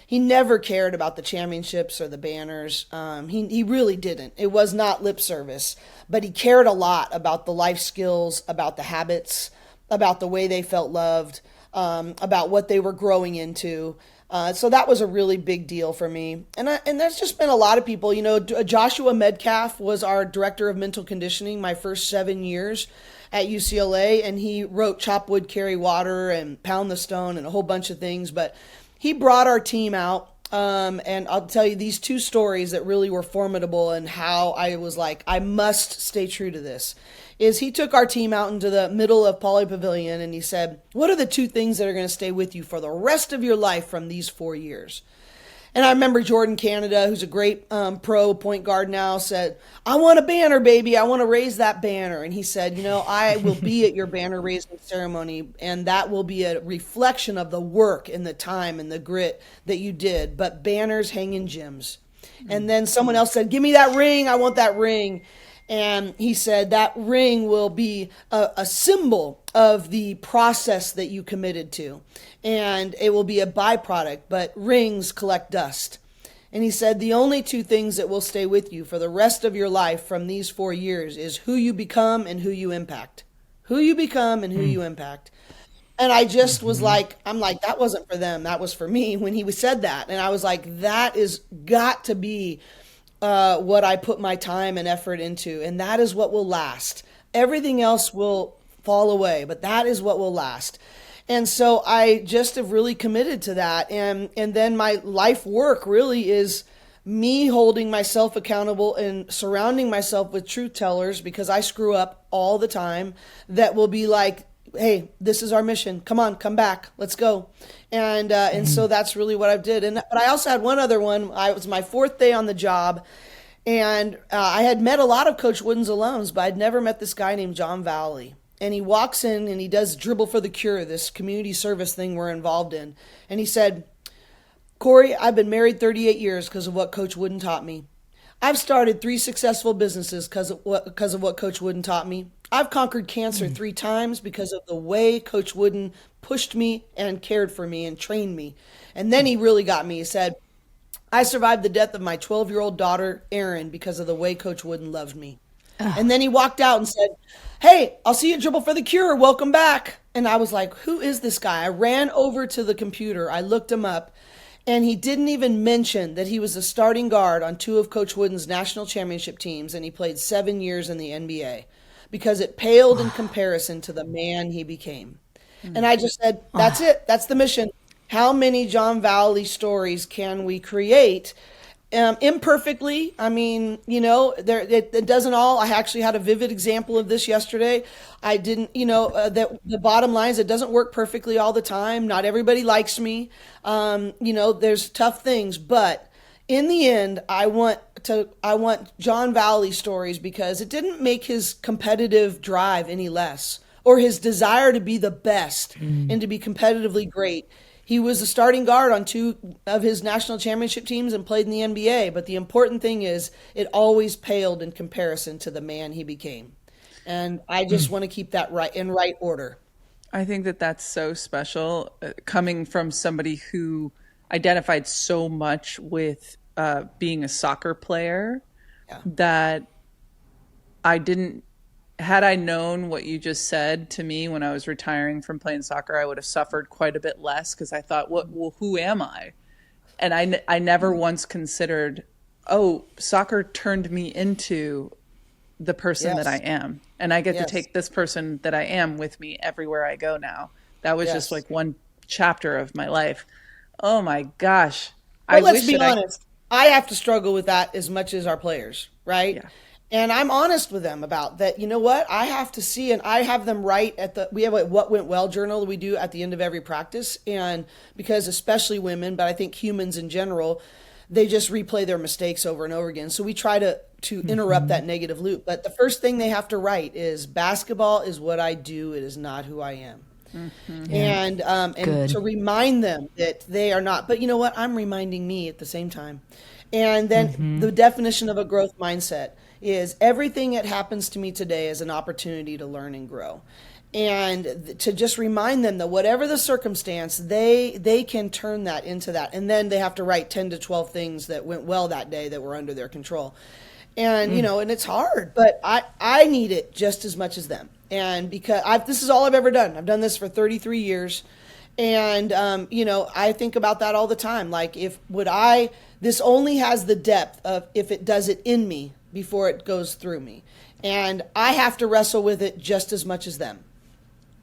He never cared about the championships or the banners. He really didn't. It was not lip service, but he cared a lot about the life skills, about the habits, about the way they felt loved, about what they were growing into. So that was a really big deal for me. And there's just been a lot of people, Joshua Medcalf was our director of mental conditioning my first 7 years at UCLA, and he wrote Chop Wood, Carry Water, and Pound the Stone, and a whole bunch of things. But he brought our team out, and I'll tell you these 2 stories that really were formidable, and how I was like, I must stay true to this. Is he took our team out into the middle of Pauley Pavilion, and he said, "What are the 2 things that are going to stay with you for the rest of your life from these 4 years?" And I remember Jordan Canada, who's a great pro point guard now, said, "I want a banner, baby. I want to raise that banner." And he said, "I will be at your banner raising ceremony, and that will be a reflection of the work and the time and the grit that you did. But banners hang in gyms." And then someone else said, "Give me that ring. I want that ring." And he said that ring will be a symbol of the process that you committed to. And it will be a byproduct, but rings collect dust. And he said the only two things that will stay with you for the rest of your life from these 4 years is who you become and who you impact. Who you become and who you impact. And I just was like, I'm like, that wasn't for them. That was for me when he said that. And I was like, that is got to be what I put my time and effort into. And that is what will last. Everything else will fall away, but that is what will last. And so I just have really committed to that. And then my life work really is me holding myself accountable and surrounding myself with truth tellers, because I screw up all the time, that will be like, hey, this is our mission. Come on, come back. Let's go. And so that's really what I did. But I also had one other one. It was my 4th day on the job. And I had met a lot of Coach Wooden's alums, but I'd never met this guy named John Valley. And he walks in and he does Dribble for the Cure, this community service thing we're involved in. And he said, Cori, I've been married 38 years because of what Coach Wooden taught me. I've started 3 successful businesses because of what Coach Wooden taught me. I've conquered cancer 3 times because of the way Coach Wooden pushed me and cared for me and trained me. And then he really got me. He said, I survived the death of my 12-year-old daughter, Erin, because of the way Coach Wooden loved me. And then he walked out and said, hey, I'll see you at Dribble for the Cure. Welcome back. And I was like, who is this guy? I ran over to the computer. I looked him up. And he didn't even mention that he was a starting guard on 2 of Coach Wooden's national championship teams, and he played 7 years in the NBA, because it paled in comparison to the man he became. And I just said, that's it. That's the mission. How many John Valley stories can we create? Imperfectly. I mean, it doesn't all. I actually had a vivid example of this yesterday. I didn't, that the bottom line is it doesn't work perfectly all the time. Not everybody likes me. There's tough things, but in the end, I want John Valley stories, because it didn't make his competitive drive any less, or his desire to be the best and to be competitively great. He was a starting guard on 2 of his national championship teams and played in the NBA. But the important thing is it always paled in comparison to the man he became. And I just want to keep that in right order. I think that that's so special, coming from somebody who identified so much with being a soccer player, that had I known what you just said to me when I was retiring from playing soccer, I would have suffered quite a bit less, because I thought, well, who am I? And I never once considered, soccer turned me into the person that I am. And I get to take this person that I am with me everywhere I go now. That was just like one chapter of my life. Oh my gosh. Well, let's be honest. I have to struggle with that as much as our players, right? Yeah. And I'm honest with them about that. You know what? I have to see, and I have them write we have a What Went Well journal that we do at the end of every practice. And because especially women, but I think humans in general, they just replay their mistakes over and over again. So we try to interrupt that negative loop. But the first thing they have to write is, basketball is what I do. It is not who I am. And to remind them that they are not. But you know what? I'm reminding me at the same time. And then the definition of a growth mindset is everything that happens to me today is an opportunity to learn and grow. And to just remind them that whatever the circumstance, they can turn that into that. And then they have to write 10 to 12 things that went well that day that were under their control. And, and it's hard, but I need it just as much as them. And because this is all I've ever done. I've done this for 33 years. And, I think about that all the time. Like, this only has the depth of if it does it in me before it goes through me. And I have to wrestle with it just as much as them.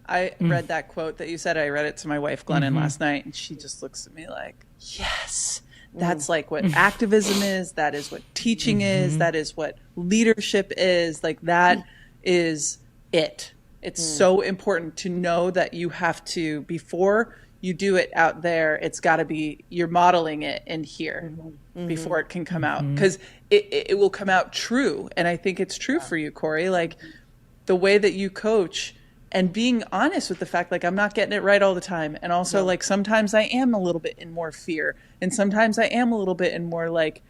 I read that quote that you said. I read it to my wife, Glennon, last night, and she just looks at me like, yes, that's like what activism is. That is what teaching is. That is what leadership is. Like, that is it. It's so important to know that you have to, before you do it out there, it's got to be, you're modeling it in here before it can come out, because it will come out true. And I think it's true for you, Cori, like the way that you coach and being honest with the fact, like, I'm not getting it right all the time. And also like, sometimes I am a little bit in more fear, and sometimes I am a little bit in more like,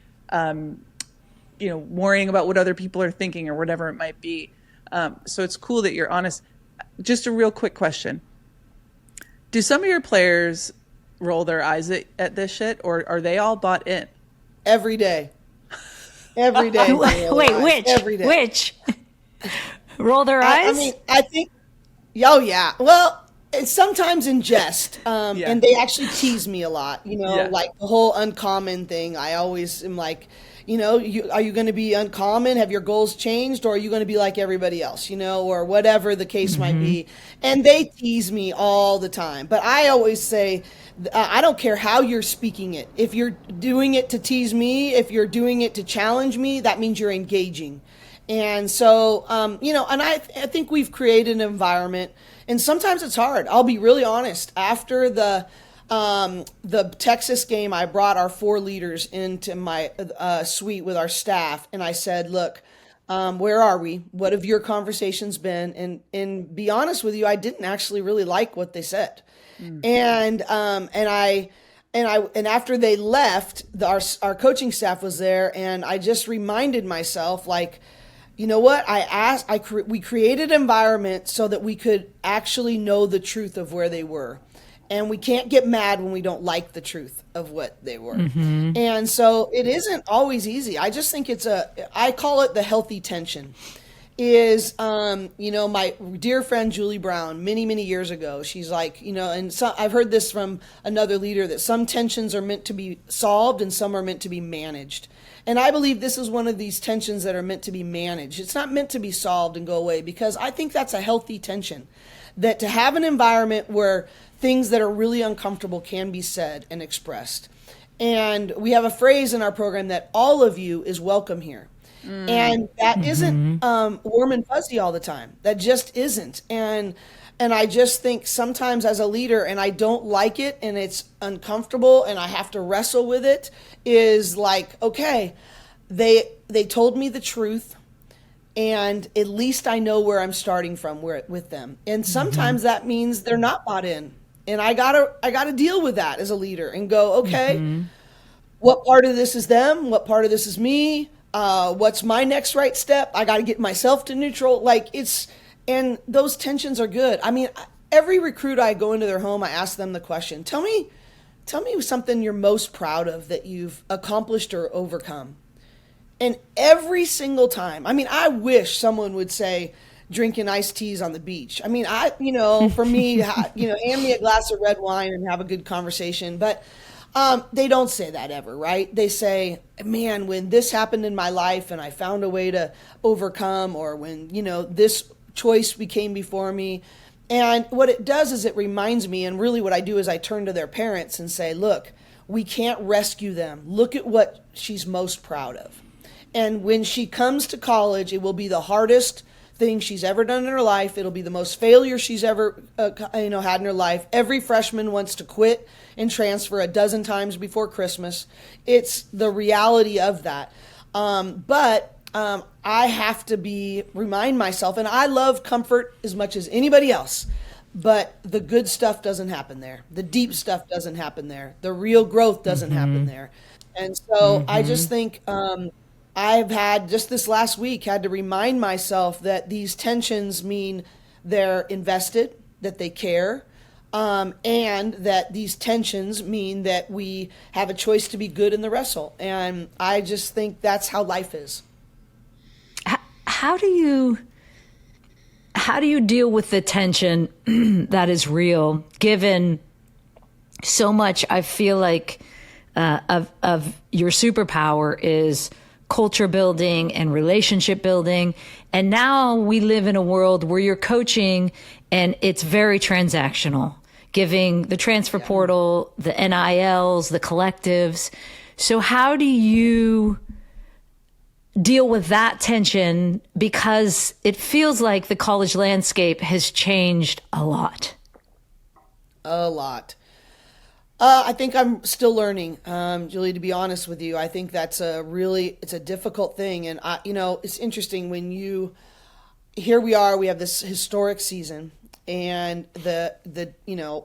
worrying about what other people are thinking or whatever it might be. So it's cool that you're honest. Just a real quick question. Do some of your players roll their eyes at this shit, or are they all bought in? Every day. Every day. Wait, which? Every day. Which? Roll their eyes? I mean, I think, oh yeah. Well, it's sometimes in jest. And they actually tease me a lot, like the whole uncommon thing. I always am like, are you going to be uncommon? Have your goals changed? Or are you going to be like everybody else, or whatever the case might be? And they tease me all the time. But I always say, I don't care how you're speaking it. If you're doing it to tease me, if you're doing it to challenge me, that means you're engaging. And so, and I think we've created an environment, and sometimes it's hard. I'll be really honest. After the Texas game, I brought our 4 leaders into my suite with our staff, and I said, look, where are we? What have your conversations been? And be honest with you, I didn't actually really like what they said. And after they left, our coaching staff was there, and I just reminded myself, like, you know what? We created an environment so that we could actually know the truth of where they were. And we can't get mad when we don't like the truth of what they were. And so it isn't always easy. I just think I call it the healthy tension. My dear friend Julie Brown, many, many years ago, she's like, and so I've heard this from another leader, that some tensions are meant to be solved and some are meant to be managed. And I believe this is one of these tensions that are meant to be managed. It's not meant to be solved and go away, because I think that's a healthy tension. That to have an environment where things that are really uncomfortable can be said and expressed. And we have a phrase in our program that all of you is welcome here. And that isn't warm and fuzzy all the time. That just isn't. And I just think sometimes as a leader, and I don't like it, and it's uncomfortable, and I have to wrestle with it, is like, okay, they told me the truth, and at least I know where I'm starting from with them. And sometimes that means they're not bought in. And I gotta deal with that as a leader and go, okay, what part of this is them? What part of this is me? What's my next right step? I got to get myself to neutral. And those tensions are good. I mean, every recruit I go into their home, I ask them the question, tell me something you're most proud of that you've accomplished or overcome. And every single time, I mean, I wish someone would say drinking iced teas on the beach. I mean, for me, hand me a glass of red wine and have a good conversation. But they don't say that ever, right? They say, man, when this happened in my life and I found a way to overcome, or when, this choice became before me. And what it does is it reminds me, and really what I do is I turn to their parents and say, look, we can't rescue them. Look at what she's most proud of. And when she comes to college, it will be the hardest thing she's ever done in her life. It'll be the most failure she's ever had in her life. Every freshman wants to quit and transfer a dozen times before Christmas. It's the reality of that. But I have to remind myself, and I love comfort as much as anybody else, but the good stuff doesn't happen there. The deep stuff doesn't happen there. The real growth doesn't happen there. And so I just think I've had, just this last week, had to remind myself that these tensions mean they're invested, that they care, and that these tensions mean that we have a choice to be good in the wrestle. And I just think that's how life is. How do you deal with the tension that is real, given so much, I feel like, of your superpower is culture building and relationship building. And now we live in a world where you're coaching and it's very transactional, giving the transfer portal, the NILs, the collectives. So how do you deal with that tension? Because it feels like the college landscape has changed a lot. A lot. I think I'm still learning, Julie, to be honest with you. I think that's it's a difficult thing. And it's interesting when here we are, we have this historic season, and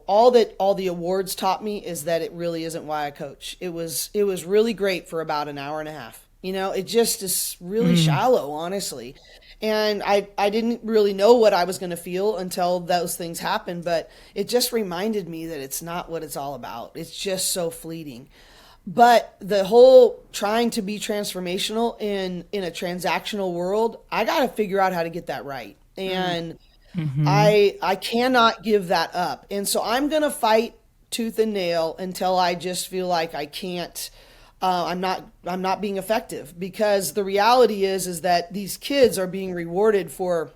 all the awards taught me is that it really isn't why I coach. It was really great for about an hour and a half. It just is really shallow, honestly. And I didn't really know what I was going to feel until those things happened, but it just reminded me that it's not what it's all about. It's just so fleeting. But the whole trying to be transformational in a transactional world, I got to figure out how to get that right. And I cannot give that up. And so I'm going to fight tooth and nail until I just feel like I can't, I'm not being effective, because the reality is that these kids are being rewarded for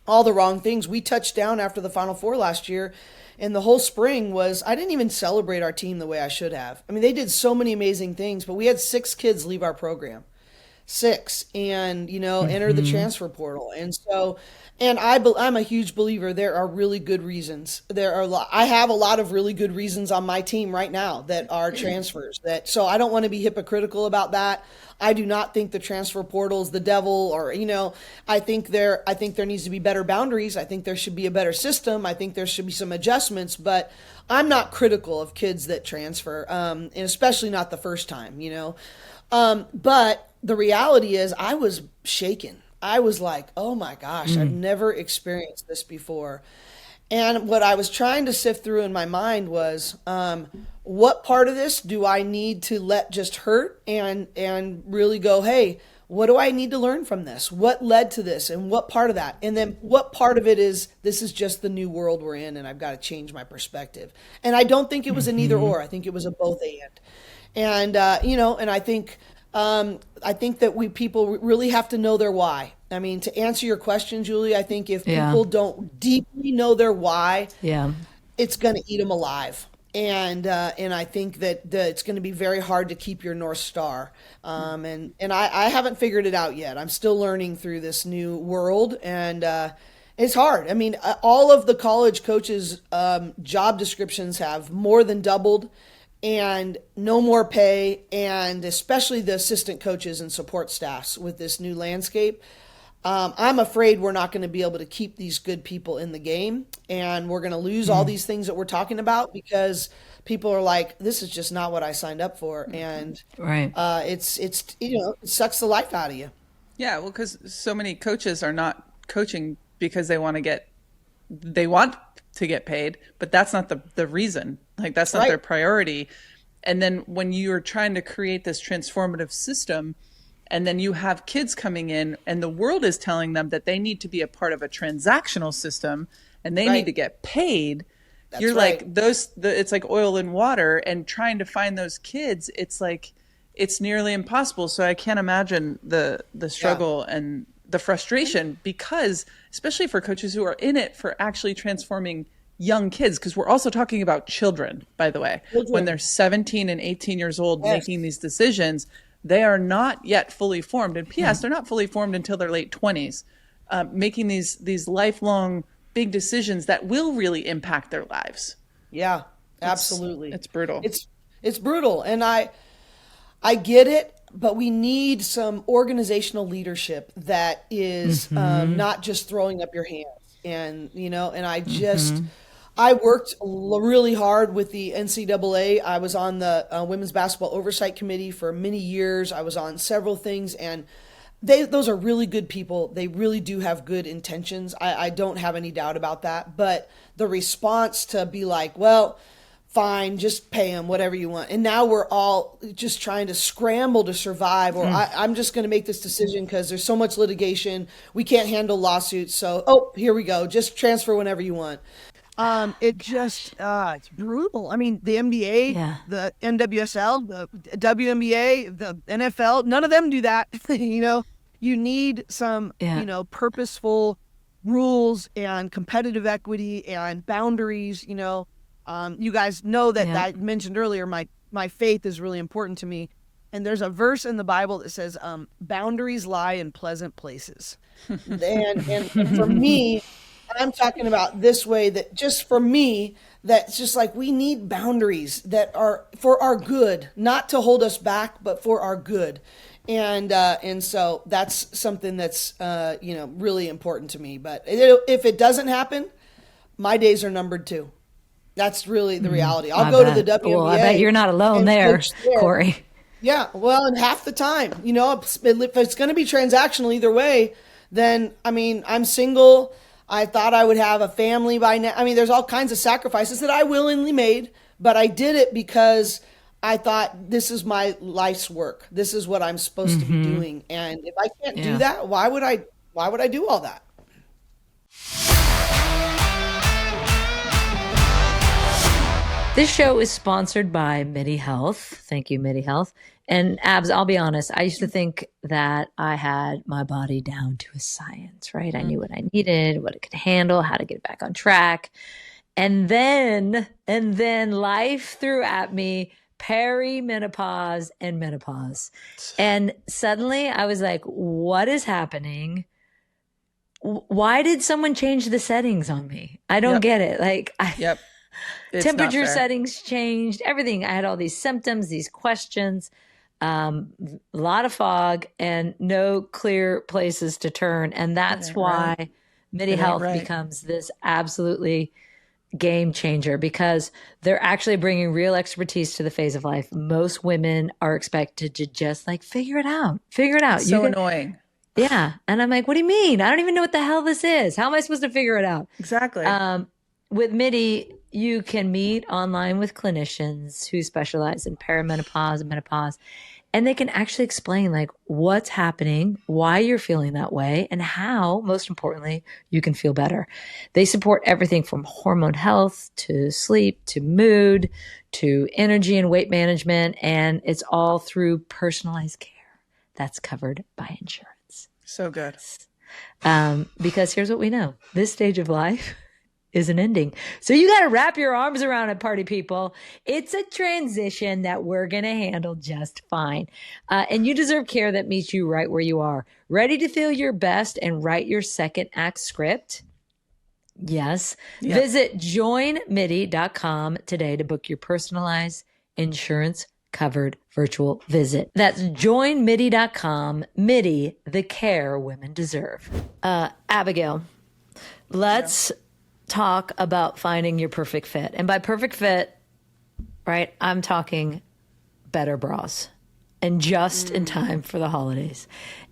all the wrong things. We touched down after the Final Four last year, and the whole spring was, I didn't even celebrate our team the way I should have. I mean, they did so many amazing things, but we had 6 kids leave our program. 6, and enter the transfer portal. And so, and I'm a huge believer there are really good reasons. I have a lot of really good reasons on my team right now that are transfers. So I don't want to be hypocritical about that. I do not think the transfer portal is the devil, or I think there needs to be better boundaries. I think there should be a better system. I think there should be some adjustments, but I'm not critical of kids that transfer, and especially not the first time, but the reality is I was shaken. I was like, oh my gosh, I've never experienced this before. And what I was trying to sift through in my mind was, what part of this do I need to let just hurt and really go, hey, what do I need to learn from this? What led to this? And what part of that? And then what part of it is, this is just the new world we're in, and I've got to change my perspective. And I don't think it was an either or. I think it was a both and. And, and I think that people really have to know their why. I mean, to answer your question, Julie, I think if people don't deeply know their why, it's going to eat them alive. And I think that it's going to be very hard to keep your North Star. And I haven't figured it out yet. I'm still learning through this new world, and it's hard. I mean, all of the college coaches' job descriptions have more than doubled, and no more pay, and especially the assistant coaches and support staffs with this new landscape. I'm afraid we're not going to be able to keep these good people in the game, and we're going to lose all these things that we're talking about because people are like, this is just not what I signed up for. And it's it sucks the life out of you. Yeah, well, because so many coaches are not coaching because they want to get paid, but that's not the reason. Like, that's not their priority. And then when you're trying to create this transformative system, and then you have kids coming in and the world is telling them that they need to be a part of a transactional system and they need to get paid. That's you're like it's like oil and water, and trying to find those kids, it's like, it's nearly impossible. So I can't imagine the struggle and the frustration, because especially for coaches who are in it for actually transforming young kids, because we're also talking about children, by the way, when they're 17 and 18 years old making these decisions, they are not yet fully formed. And P.S., they're not fully formed until their late 20s, making these lifelong big decisions that will really impact their lives. Yeah, absolutely. It's brutal. It's brutal. And I get it, but we need some organizational leadership that is not just throwing up your hands. And, and I worked really hard with the NCAA. I was on the Women's Basketball Oversight Committee for many years. I was on several things, and those are really good people. They really do have good intentions. I don't have any doubt about that. But the response to be like, well, fine, just pay them whatever you want. And now we're all just trying to scramble to survive, or I'm just going to make this decision because there's so much litigation. We can't handle lawsuits. So, here we go. Just transfer whenever you want. It's brutal. I mean, the NBA, the NWSL, the WNBA, the NFL, none of them do that. You need some, purposeful rules and competitive equity and boundaries. You guys know that I mentioned earlier, my faith is really important to me. And there's a verse in the Bible that says, boundaries lie in pleasant places. and for me, I'm talking about this way, that just for me, that's just like, we need boundaries that are for our good, not to hold us back, but for our good. And so that's something that's, really important to me. But if it doesn't happen, my days are numbered too. That's really the reality. I'll go to the WNBA. Well, I bet you're not alone there, Cori. Yeah, well, and half the time, if it's going to be transactional either way, then, I mean, I'm single. I thought I would have a family by now. I mean, there's all kinds of sacrifices that I willingly made, but I did it because I thought this is my life's work. This is what I'm supposed to be doing. And if I can't do that, why would I do all that? This show is sponsored by Midi Health. Thank you, Midi Health. And Abs, I'll be honest, I used to think that I had my body down to a science, right? I knew what I needed, what it could handle, how to get back on track. And then life threw at me perimenopause and menopause. And suddenly I was like, what is happening? Why did someone change the settings on me? I don't get it. Like, It's temperature settings changed, everything. I had all these symptoms, these questions, a lot of fog and no clear places to turn. And that's why Midi Health becomes this absolutely game changer, because they're actually bringing real expertise to the phase of life. Most women are expected to just like figure it out. So annoying. Yeah. And I'm like, what do you mean? I don't even know what the hell this is. How am I supposed to figure it out? Exactly. With Midi, you can meet online with clinicians who specialize in perimenopause and menopause, and they can actually explain like what's happening, why you're feeling that way, and how, most importantly, you can feel better. They support everything from hormone health to sleep to mood to energy and weight management, and it's all through personalized care that's covered by insurance. So good. Because here's what we know. This stage of life isn't ending. So you got to wrap your arms around it, party people. It's a transition that we're going to handle just fine. And you deserve care that meets you right where you are. Ready to feel your best and write your second act script? Yes. Yep. Visit joinmidi.com today to book your personalized insurance covered virtual visit. That's joinmidi.com. Midi, the care women deserve. Abigail, let's talk about finding your perfect fit. And by perfect fit, right, I'm talking better bras and just in time for the holidays.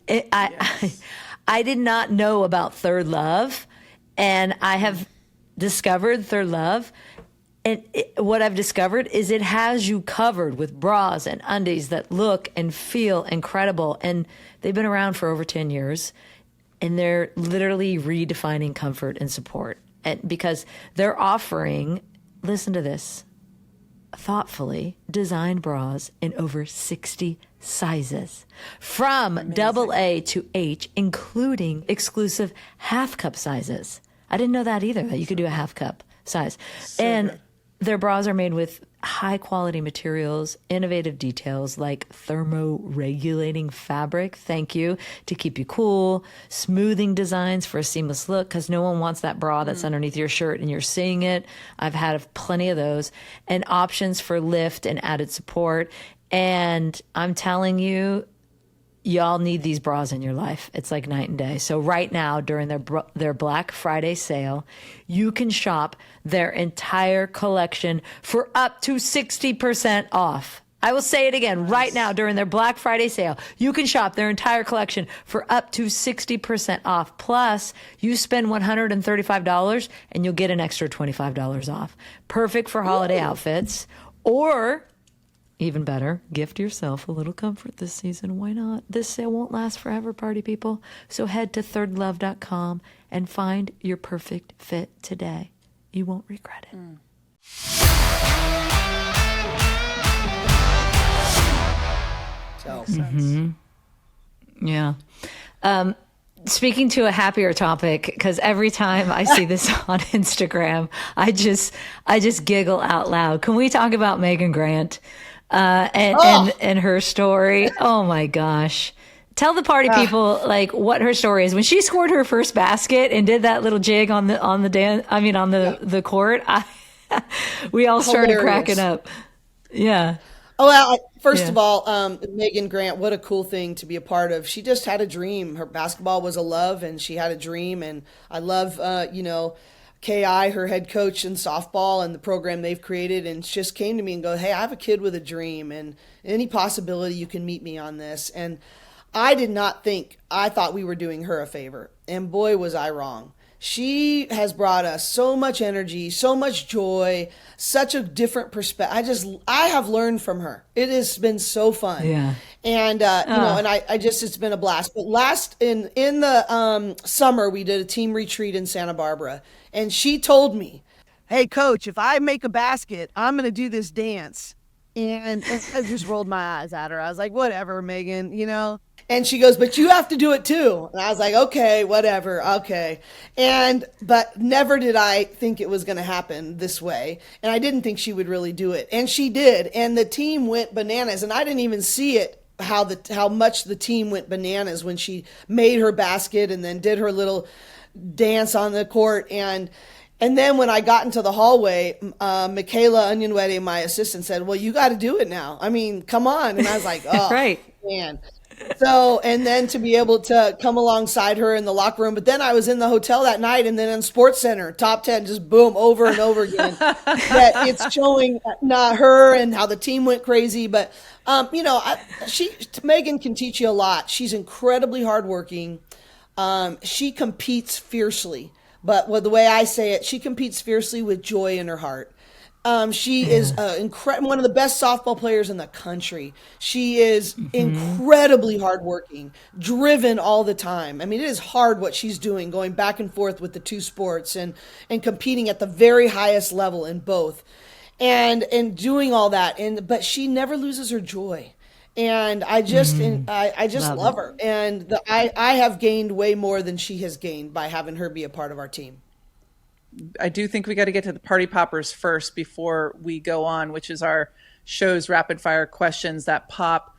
I did not know about Third Love, and I have discovered Third Love. And what I've discovered is it has you covered with bras and undies that look and feel incredible. And they've been around for over 10 years, and they're literally redefining comfort and support. And because they're offering, listen to this, thoughtfully designed bras in over 60 sizes, from AA to H, including exclusive half cup sizes. I didn't know that either, that you could do a half cup size. And their bras are made with high quality materials, innovative details like thermoregulating fabric, thank you, to keep you cool, smoothing designs for a seamless look, because no one wants that bra that's underneath your shirt and you're seeing it. I've had plenty of those, and options for lift and added support. And I'm telling you, y'all need these bras in your life. It's like night and day. So right now, during their Black Friday sale, you can shop their entire collection for up to 60% off. I will say it again. Right now, during their Black Friday sale, you can shop their entire collection for up to 60% off. Plus, you spend $135 and you'll get an extra $25 off. Perfect for holiday outfits, or even better, gift yourself a little comfort this season. Why not? This sale won't last forever, party people. So head to thirdlove.com and find your perfect fit today. You won't regret it. Yeah. Speaking to a happier topic, because every time I see this on Instagram, I just giggle out loud. Can we talk about Megan Grant? And her story. Oh my gosh. Tell the party people like what her story is. When she scored her first basket and did that little jig on the court, we all started cracking up. Yeah. Oh, well, first of all, Megan Grant, what a cool thing to be a part of. She just had a dream. Her basketball was a love, and she had a dream. And I love, KI, her head coach in softball and the program they've created, and just came to me and go, hey, I have a kid with a dream, and any possibility you can meet me on this. And I did not think, I thought we were doing her a favor. And boy, was I wrong. She has brought us so much energy, so much joy, such a different perspective. I have learned from her. It has been so fun. Yeah. And, and I just, it's been a blast. But in the summer, we did a team retreat in Santa Barbara. And she told me, hey, coach, if I make a basket, I'm going to do this dance. And I just rolled my eyes at her. I was like, whatever, Megan, And she goes, but you have to do it too. And I was like, okay, whatever. Okay. But never did I think it was going to happen this way. And I didn't think she would really do it. And she did. And the team went bananas. And I didn't even see it, how much the team went bananas when she made her basket and then did her little dance on the court. And then when I got into the hallway, Michaela Onyenwere, my assistant, said, well, you got to do it now. I mean, come on. And I was like, oh, right. Man. So, and then to be able to come alongside her in the locker room. But then I was in the hotel that night, and then in Sports Center, top 10, just boom, over and over again. That it's showing not her and how the team went crazy. But, Megan can teach you a lot. She's incredibly hardworking. She competes fiercely. But the way I say it, she competes fiercely with joy in her heart. She is one of the best softball players in the country. She is incredibly hardworking, driven all the time. I mean, it is hard what she's doing, going back and forth with the two sports and competing at the very highest level in both, and doing all that. But she never loses her joy. And I just love her. And I have gained way more than she has gained by having her be a part of our team. I do think we got to get to the party poppers first before we go on, which is our show's rapid fire questions that pop.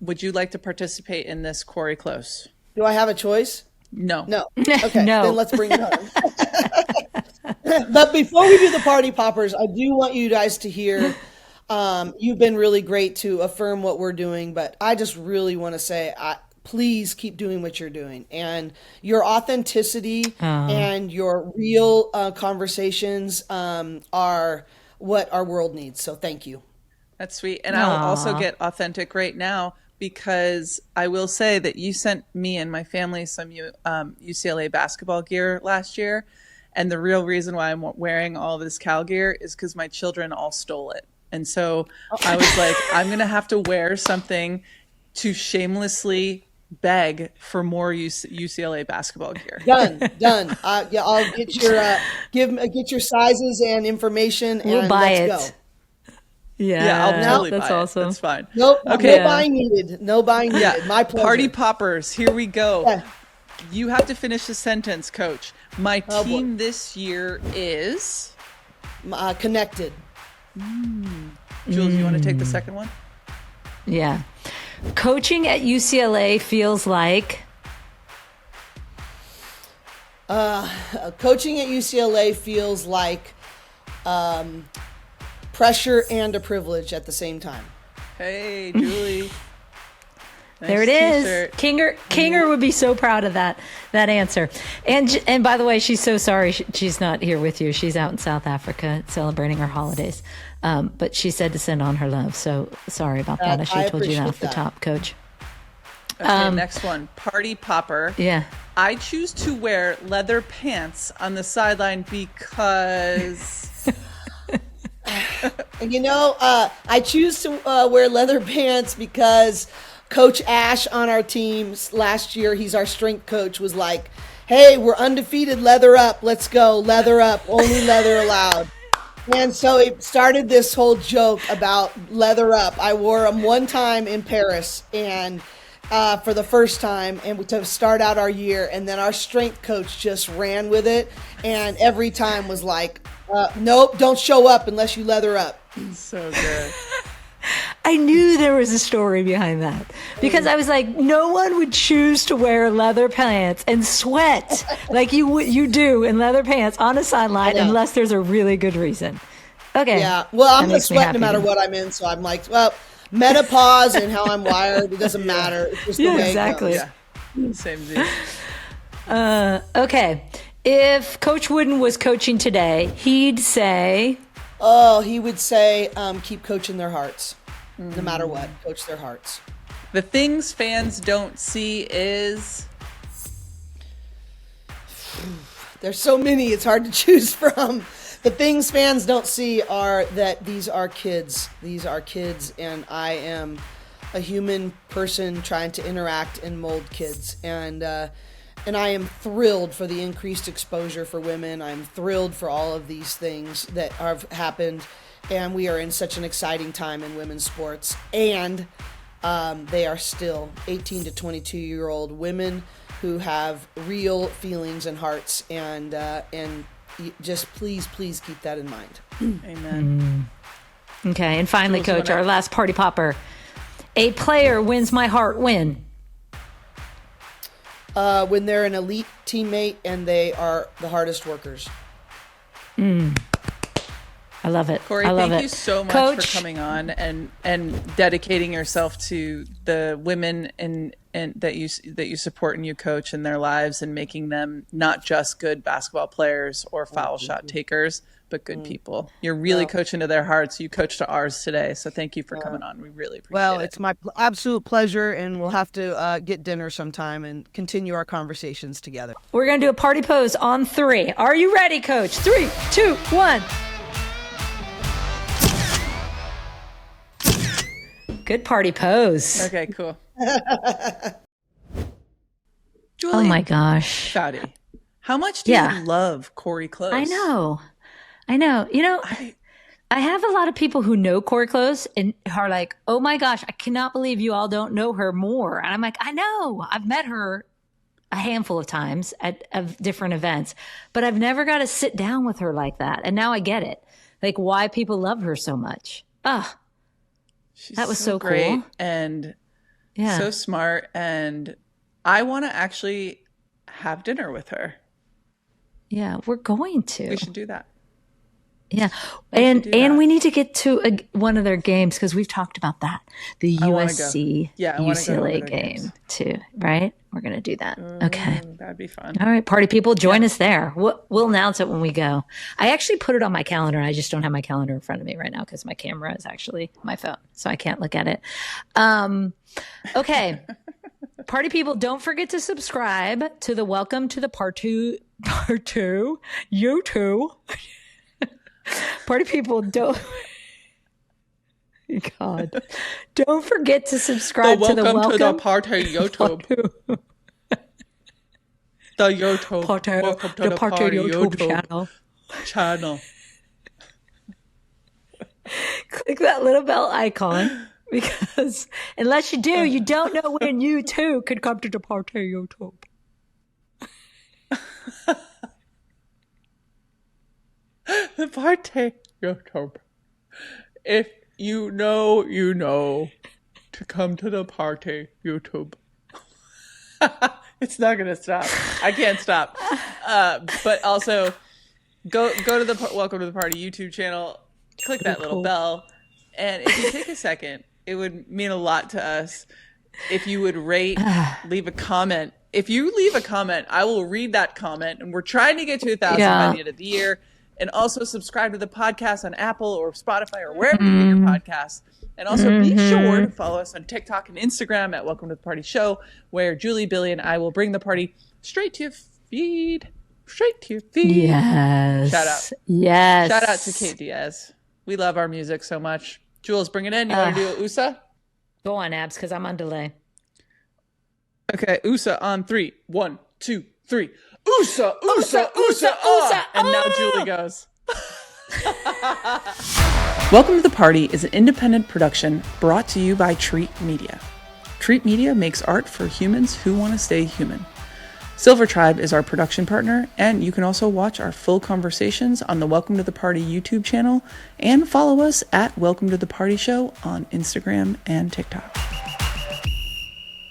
Would you like to participate in this, Cori Close? Do I have a choice? No. Okay, no. Then let's bring it on. But before we do the party poppers, I do want you guys to hear, you've been really great to affirm what we're doing, but I just really want to say, please keep doing what you're doing, and your authenticity and your real conversations are what our world needs. So thank you. That's sweet. And I'll also get authentic right now, because I will say that you sent me and my family some UCLA basketball gear last year. And the real reason why I'm wearing all this Cal gear is because my children all stole it. And so I was like, I'm going to have to wear something to shamelessly beg for more UCLA basketball gear. Done. I'll get your get your sizes and information, and we'll buy let's it. Go. Yeah, I'll totally that's buy awesome. it. That's fine. Nope. Okay. No buying needed. No buying needed. Yeah. My pleasure. Party poppers. Here we go. Yeah. You have to finish the sentence, Coach. My team this year is connected. Jules, you want to take the second one? Yeah. Coaching at UCLA feels like coaching at UCLA feels like pressure and a privilege at the same time. Hey, Julie. Nice there it is. t-shirt. Kinger would be so proud of that answer. And by the way, she's so sorry she's not here with you. She's out in South Africa celebrating her holidays. But she said to send on her love. So sorry about that. I should have told you that off the top, Coach. Okay, next one. Party popper. Yeah. I choose to wear leather pants on the sideline because... I choose to wear leather pants because Coach Ash on our teams last year, he's our strength coach, was like, hey, we're undefeated, leather up, let's go, leather up, only leather allowed. And so it started this whole joke about leather up. I wore them one time in Paris, and for the first time, and to start out our year, and then our strength coach just ran with it, and every time was like, nope, don't show up unless you leather up. So good. I knew there was a story behind that, because I was like, no one would choose to wear leather pants and sweat like you do in leather pants on a sideline unless there's a really good reason. Okay. Yeah. Well, I'm going to sweat no matter what I'm in. So I'm like, well, menopause and how I'm wired, it doesn't matter. It's just the way exactly. it goes. Yeah. Same deal. Okay. If Coach Wooden was coaching today, he'd say... Oh, he would say, keep coaching their hearts. No matter what, coach their hearts. The things fans don't see is... There's so many, it's hard to choose from. The things fans don't see are that these are kids. These are kids, and I am a human person trying to interact and mold kids. And I am thrilled for the increased exposure for women. I'm thrilled for all of these things that have happened. And we are in such an exciting time in women's sports. And they are still 18 to 22-year-old women who have real feelings and hearts. And just please keep that in mind. Amen. Okay, and finally, Coach, our last party popper. A player wins my heart when? When they're an elite teammate and they are the hardest workers. I love it. Cori, thank you so much Coach, for coming on and dedicating yourself to the women and that you support and you coach in their lives and making them not just good basketball players or foul shot takers, but good people. You're really coaching to their hearts. You coach to ours today. So thank you for coming on. We really appreciate it. Well, it's my absolute pleasure, and we'll have to get dinner sometime and continue our conversations together. We're going to do a party pose on 3. Are you ready, Coach? 3, 2, 1. Good party pose. Okay, cool. Julie, Oh my gosh. Shouty, how much do you love Cori Close? I know. You know, I have a lot of people who know Cori Close and are like, oh my gosh, I cannot believe you all don't know her more. And I'm like, I know. I've met her a handful of times at different events, but I've never got to sit down with her like that. And now I get it. Like why people love her so much. That was so great cool. And so smart. And I want to actually have dinner with her. Yeah, we're going to. We should do that. Yeah. And we need to get to one of their games because we've talked about that. The USC UCLA game too, right? We're going to do that. Okay. That'd be fun. All right, party people, join us there. We'll announce it when we go. I actually put it on my calendar. I just don't have my calendar in front of me right now because my camera is actually my phone, so I can't look at it. Okay. Party people, don't forget to subscribe to the Welcome to the Part 2 YouTube. Party people, don't forget to subscribe to the Welcome to the Party YouTube. The YouTube. Welcome to the Party YouTube channel. Click that little bell icon because unless you do, you don't know when you too could come to the Party YouTube. The Party YouTube. If you know, to come to the Party YouTube. It's not going to stop. I can't stop. But also, go to the Welcome to the Party YouTube channel. Click that little bell. And if you take a second, it would mean a lot to us if you would rate, leave a comment. If you leave a comment, I will read that comment. And we're trying to get to 1,000 by the end of the year. And also subscribe to the podcast on Apple or Spotify or wherever you get your podcasts. And also be sure to follow us on TikTok and Instagram at Welcome to the Party Show, where Julie, Billy, and I will bring the party straight to your feed. Yes. Shout out. Yes. Shout out to Kate Diaz. We love our music so much. Jules, bring it in. You want to do it, USA? Go on, Abs, because I'm on delay. Okay, USA on 3. 1, 2, 3. USA, USA, USA, USA. And now Julie goes. Welcome to the Party is an independent production brought to you by Treat Media. Treat Media makes art for humans who want to stay human. Silver Tribe is our production partner, and you can also watch our full conversations on the Welcome to the Party YouTube channel and follow us at Welcome to the Party Show on Instagram and TikTok.